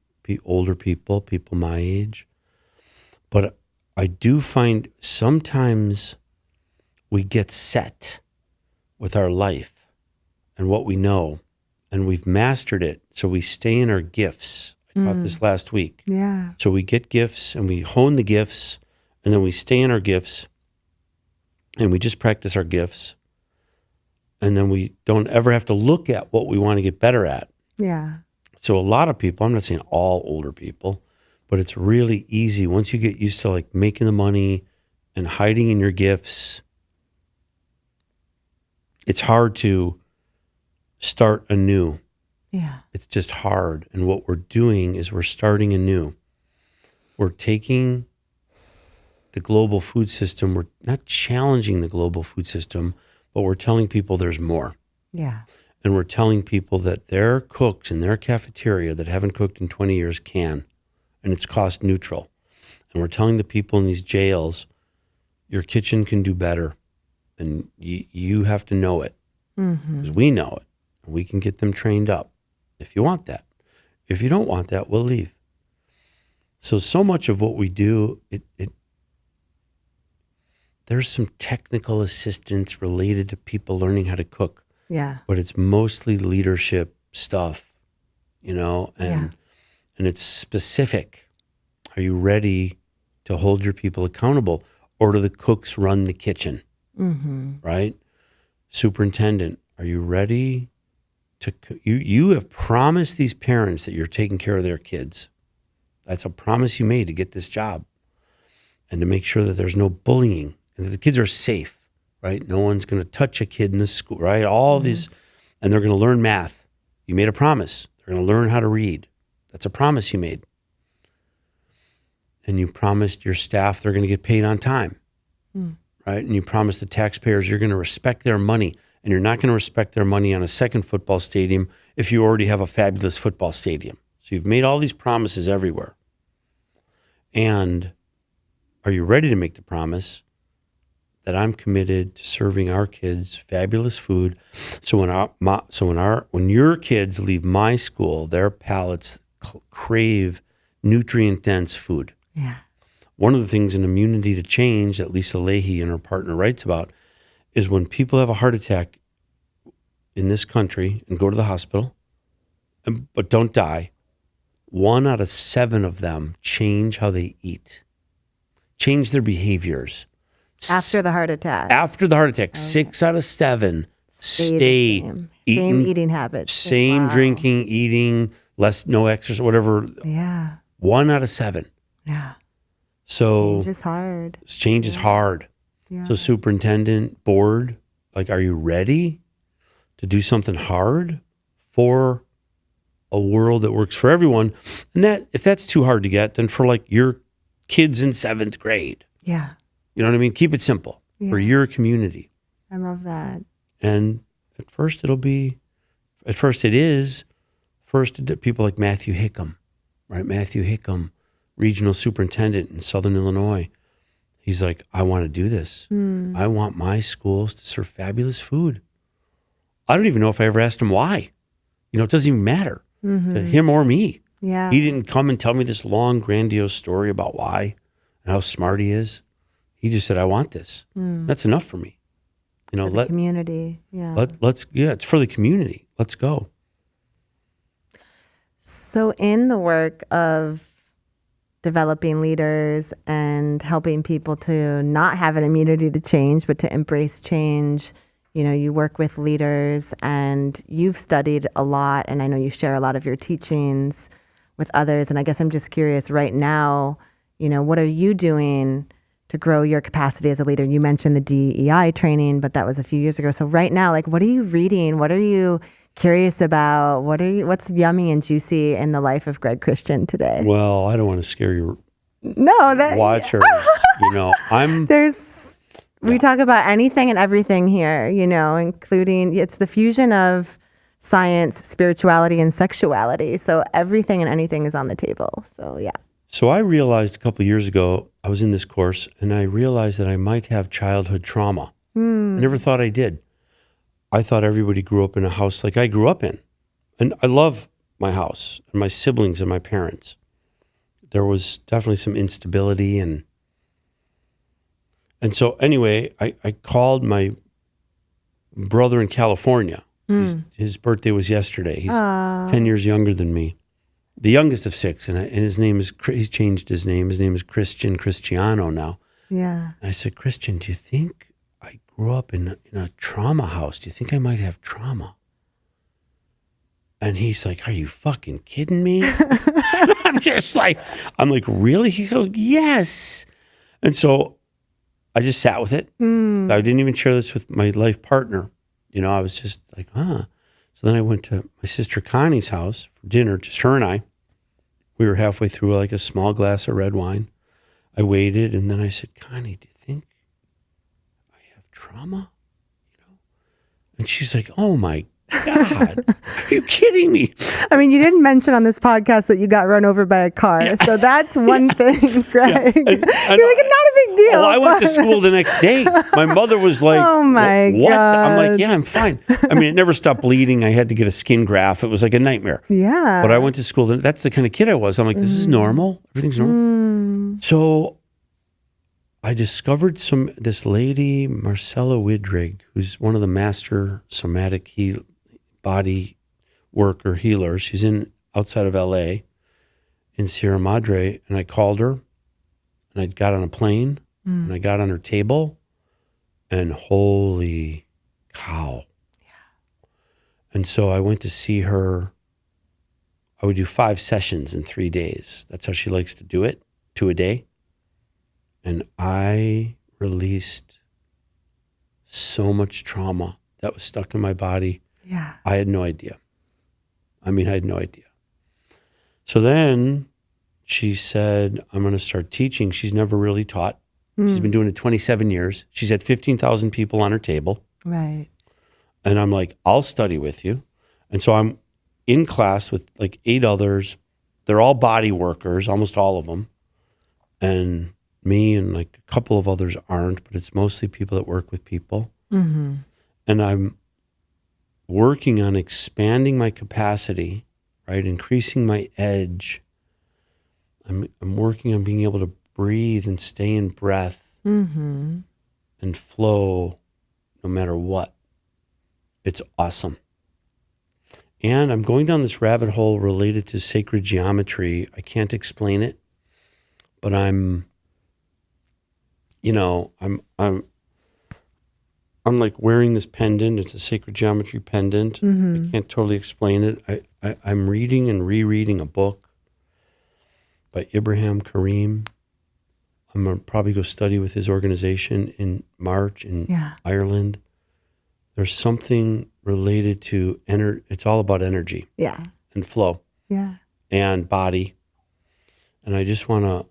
older people my age. But I do find sometimes we get set with our life and what we know, and we've mastered it. So we stay in our gifts. I taught this last week. Yeah. So we get gifts and we hone the gifts, and then we stay in our gifts and we just practice our gifts. And then we don't ever have to look at what we want to get better at. Yeah. So a lot of people, I'm not saying all older people, but it's really easy once you get used to like making the money and hiding in your gifts. It's hard to start anew. Yeah. It's just hard. And what we're doing is we're starting anew. We're taking the global food system. We're not challenging the global food system, but we're telling people there's more. Yeah. And we're telling people that their cooks in their cafeteria that haven't cooked in 20 years can. And it's cost neutral. And we're telling the people in these jails, your kitchen can do better. And you have to know it. Because we know it. And we can get them trained up if you want that. If you don't want that, we'll leave. So much of what we do, there's some technical assistance related to people learning how to cook. Yeah. But it's mostly leadership stuff, and it's specific. Are you ready to hold your people accountable, or do the cooks run the kitchen? Right? Superintendent, are you ready to, you have promised these parents that you're taking care of their kids. That's a promise you made to get this job and to make sure that there's no bullying and that the kids are safe, right? No one's going to touch a kid in the school, right? All these, and they're going to learn math. You made a promise. They're going to learn how to read. That's a promise you made. And you promised your staff they're going to get paid on time, right? And you promised the taxpayers you're going to respect their money, and you're not going to respect their money on a second football stadium if you already have a fabulous football stadium. So you've made all these promises everywhere. And are you ready to make the promise that I'm committed to serving our kids fabulous food? So when your kids leave my school, their palates crave nutrient-dense food. Yeah. One of the things in Immunity to Change that Lisa Leahy and her partner writes about is when people have a heart attack in this country and go to the hospital, but don't die, 1 out of 7 of them change how they eat, change their behaviors. After the heart attack. After the heart attack, 6 out of 7 stay same eating habits. same drinking, eating, no exercise, whatever. Yeah. 1 out of 7. Yeah. So Change is hard. Change is hard. Yeah. So superintendent, board, like, are you ready to do something hard for a world that works for everyone? And that, if that's too hard to get, then for like your kids in 7th grade. Yeah. You know what I mean? Keep it simple for your community. I love that. And at first it is people like Matthew Hickam, right? Matthew Hickam, regional superintendent in Southern Illinois. He's like, I want to do this. I want my schools to serve fabulous food. I don't even know if I ever asked him why. It doesn't even matter to him or me. Yeah. He didn't come and tell me this long, grandiose story about why and how smart he is. He just said, I want this. That's enough for me. For the community. Yeah. It's for the community. Let's go. So in the work of developing leaders and helping people to not have an immunity to change, but to embrace change, you work with leaders and you've studied a lot, and I know you share a lot of your teachings with others. And I guess I'm just curious right now, what are you doing to grow your capacity as a leader? You mentioned the DEI training, but that was a few years ago. So right now, like, what are you reading? What are you curious about? What's yummy and juicy in the life of Greg Christian today? Well, I don't want to scare your watchers. We talk about anything and everything here, including, it's the fusion of science, spirituality, and sexuality. So everything and anything is on the table. So yeah. So I realized a couple of years ago, I was in this course and I realized that I might have childhood trauma. I never thought I did. I thought everybody grew up in a house like I grew up in. And I love my house and my siblings and my parents. There was definitely some instability. And so anyway, I called my brother in California. His birthday was yesterday. He's 10 years younger than me. The youngest of 6. And his name is, he's changed his name. His name is Cristiano now. Yeah. And I said, Christian, do you think I grew up in a trauma house? Do you think I might have trauma? And he's like, are you fucking kidding me? I'm like, really? He goes, yes. And so I just sat with it. I didn't even share this with my life partner. I was just like, So then I went to my sister Connie's house for dinner, just her and I. We were halfway through like a small glass of red wine. I waited, and then I said, Connie, do you think I have trauma? And she's like, oh my God, are you kidding me? I mean, you didn't mention on this podcast that you got run over by a car. So that's one thing, Greg. You're like, not a big deal. Well, I went to school the next day. My mother was like, oh my what? God. I'm like, yeah, I'm fine. I mean, it never stopped bleeding. I had to get a skin graft. It was like a nightmare. Yeah. But I went to school. That's the kind of kid I was. I'm like, this is normal. Everything's normal. So I discovered this lady, Marcela Widrig, who's one of the master somatic body worker healers. She's outside of LA in Sierra Madre. And I called her and I got on a plane and I got on her table and holy cow. Yeah. And so I went to see her. I would do 5 sessions in 3 days. That's how she likes to do it, 2 a day. And I released so much trauma that was stuck in my body. Yeah. I had no idea. I had no idea. So then she said, I'm going to start teaching. She's never really taught. She's been doing it 27 years. She's had 15,000 people on her table. Right. And I'm like, I'll study with you. And so I'm in class with like 8 others. They're all body workers, almost all of them. And me and like a couple of others aren't, but it's mostly people that work with people. And I'm working on expanding my capacity, right? Increasing my edge. I'm working on being able to breathe and stay in breath and flow no matter what. It's awesome. And I'm going down this rabbit hole related to sacred geometry. I can't explain it, but I'm like wearing this pendant. It's a sacred geometry pendant. I can't totally explain it. I'm reading and rereading a book by Ibrahim Karim. I'm going to probably go study with his organization in March in Ireland. There's something related to it's all about energy. Yeah. And flow. Yeah. And body. And I just want to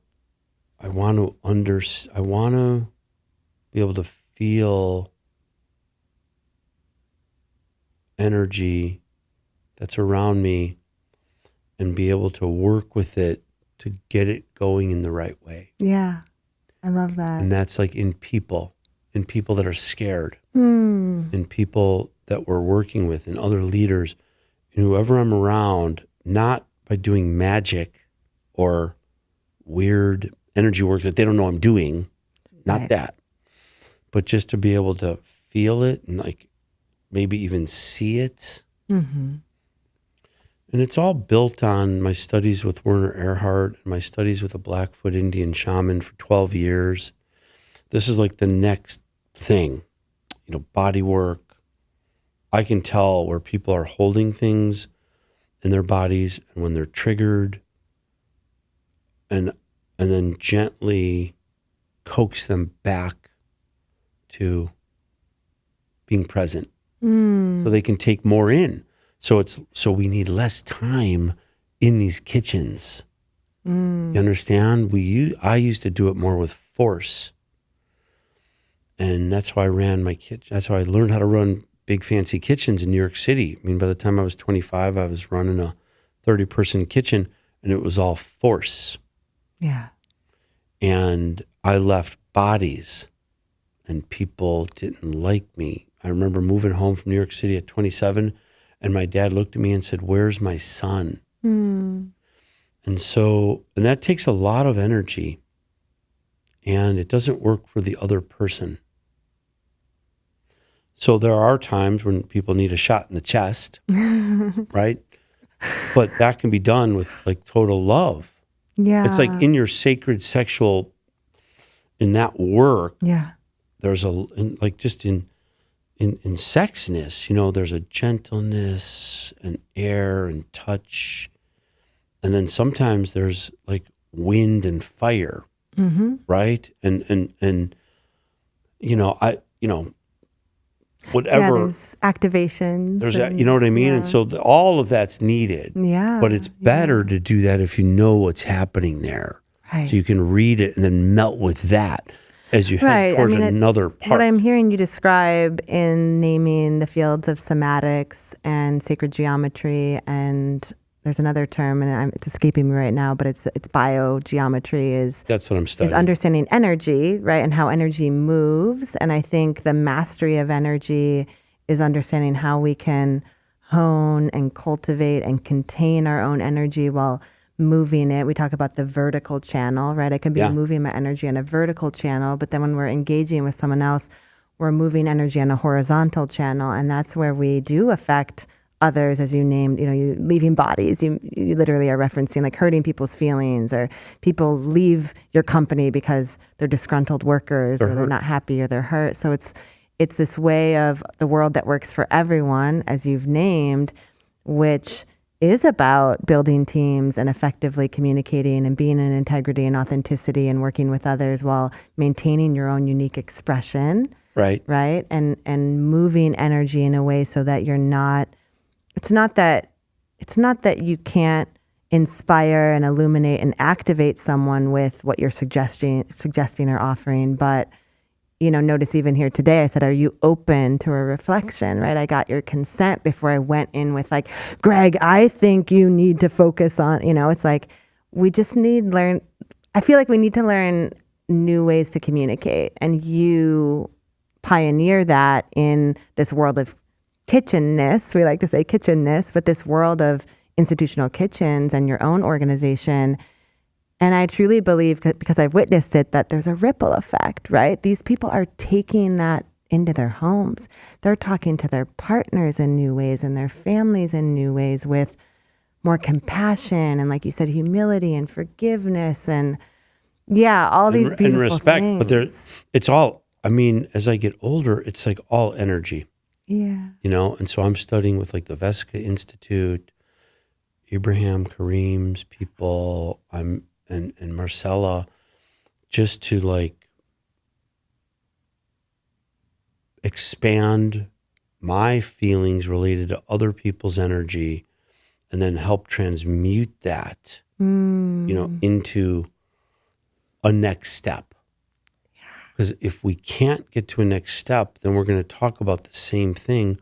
be able to feel energy that's around me and be able to work with it to get it going in the right way. Yeah. I love that. And that's like in people that are scared, in people that we're working with, and other leaders. and whoever I'm around, not by doing magic or weird energy work that they don't know I'm doing, not Right. that, but just to be able to feel it and like maybe even see it. Mm-hmm. And it's all built on my studies with Werner Erhard and my studies with a Blackfoot Indian shaman for 12 years. This is like the next thing, body work. I can tell where people are holding things in their bodies and when they're triggered, and then gently coax them back to being present so they can take more in. So we need less time in these kitchens. You understand? I used to do it more with force. And that's why I ran my kitchen. That's how I learned how to run big fancy kitchens in New York City. I mean, by the time I was 25, I was running a 30-person kitchen, and it was all force. Yeah. And I left bodies, and people didn't like me. I remember moving home from New York City at 27, and my dad looked at me and said, "Where's my son?" And that takes a lot of energy, and it doesn't work for the other person. So there are times when people need a shot in the chest, right? But that can be done with like total love. Yeah. It's like in your sacred sexual, in that work, Yeah. there's like just in sexness, there's a gentleness and air and touch. And then sometimes there's like wind and fire, right? And whatever. Yeah, there's activations. There's you know what I mean? Yeah. And so all of that's needed. Yeah. But it's better to do that if you know what's happening there. Right. So you can read it and then melt with that as you head towards another part. What I'm hearing you describe in naming the fields of somatics and sacred geometry, and there's another term, and it's escaping me right now, but it's biogeometry that's what I'm studying. Is understanding energy, right, and how energy moves. And I think the mastery of energy is understanding how we can hone and cultivate and contain our own energy while moving it. We talk about the vertical channel, right? I can be moving my energy on a vertical channel, but then when we're engaging with someone else, we're moving energy on a horizontal channel. And that's where we do affect others, as you named, you leaving bodies. You literally are referencing like hurting people's feelings, or people leave your company because they're disgruntled workers, or they're not happy, or they're hurt. So it's this way of the world that works for everyone, as you've named, which is about building teams and effectively communicating and being in integrity and authenticity and working with others while maintaining your own unique expression. Right. Right. And moving energy in a way so that you're not, it's not that you can't inspire and illuminate and activate someone with what you're suggesting or offering, but notice even here today, I said, are you open to a reflection, right? I got your consent before I went in with like, Greg, I think you need to focus on, it's like, we just I feel like we need to learn new ways to communicate. And you pioneer that in this world of kitchenness. We like to say kitchenness, but this world of institutional kitchens and your own organization. And I truly believe, because I've witnessed it, that there's a ripple effect, right? These people are taking that into their homes. They're talking to their partners in new ways and their families in new ways with more compassion and, like you said, humility and forgiveness and, all these beautiful and respect. things. But it's all, as I get older, it's like all energy. Yeah. And so I'm studying with like the Vesica Institute, Ibrahim Karim's people, and Marcela, just to like expand my feelings related to other people's energy and then help transmute that, into a next step. Because if we can't get to a next step, then we're going to talk about the same thing,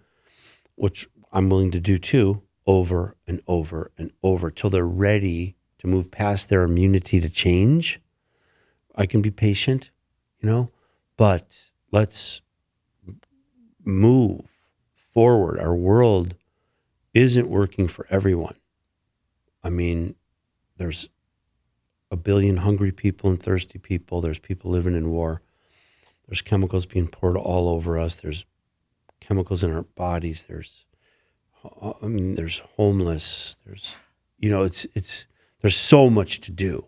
which I'm willing to do too, over and over and over till they're ready to move past their immunity to change. I can be patient, but let's move forward. Our world isn't working for everyone. I mean, there's a billion hungry people and thirsty people. There's people living in war. There's chemicals being poured all over us. There's chemicals in our bodies. There's homeless. There's, there's so much to do,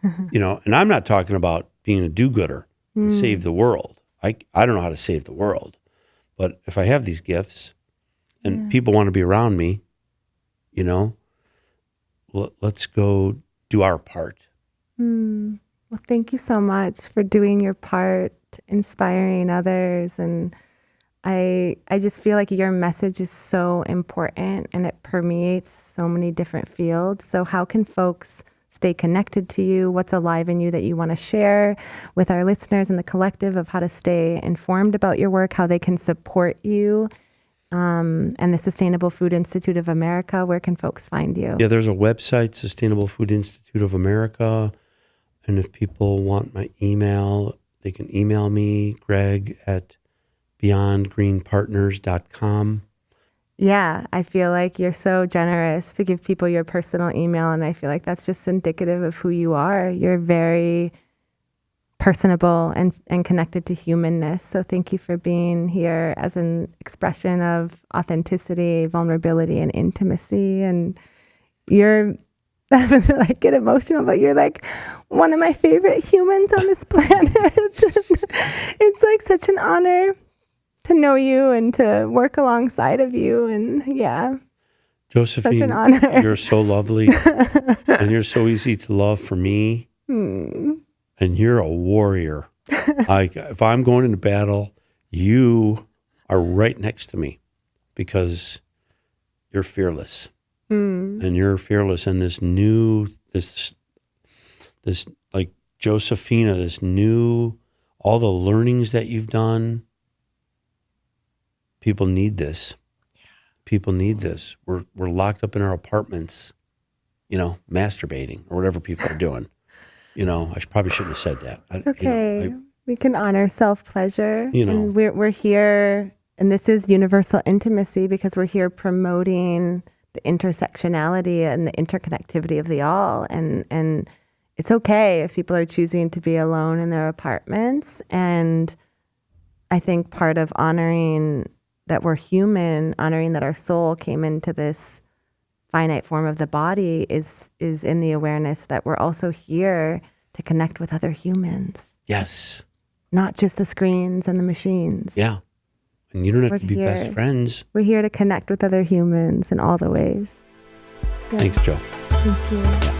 and I'm not talking about being a do-gooder and save the world. I don't know how to save the world, but if I have these gifts and people want to be around me, let's go do our part. Well, thank you so much for doing your part, inspiring others. And I just feel like your message is so important and it permeates so many different fields. So how can folks stay connected to you? What's alive in you that you want to share with our listeners and the collective of how to stay informed about your work, how they can support you? And the Sustainable Food Institute of America, where can folks find you? Yeah, there's a website, Sustainable Food Institute of America. And if people want my email, they can email me, Greg at beyondgreenpartners.com. Yeah, I feel like you're so generous to give people your personal email. And I feel like that's just indicative of who you are. You're very personable and connected to humanness. So thank you for being here as an expression of authenticity, vulnerability, and intimacy. And you're, I get emotional, but you're like one of my favorite humans on this planet. It's like such an honor to know you and to work alongside of you. And Josephine, such an honor. You're so lovely and you're so easy to love for me. And you're a warrior. If I'm going into battle, you are right next to me because you're fearless. And you're fearless. And this like Josephina, all the learnings that you've done, people need this. People need this. We're locked up in our apartments, masturbating or whatever people are doing. I probably shouldn't have said that. It's okay. We can honor self-pleasure. And we're here, and this is universal intimacy because we're here promoting the intersectionality and the interconnectivity of the all. And it's okay if people are choosing to be alone in their apartments. And I think part of honoring that we're human, honoring that our soul came into this finite form of the body is in the awareness that we're also here to connect with other humans. Yes. Not just the screens and the machines. Yeah. And you don't have to be best friends. We're here to connect with other humans in all the ways. Yeah. Thanks, Joe. Thank you.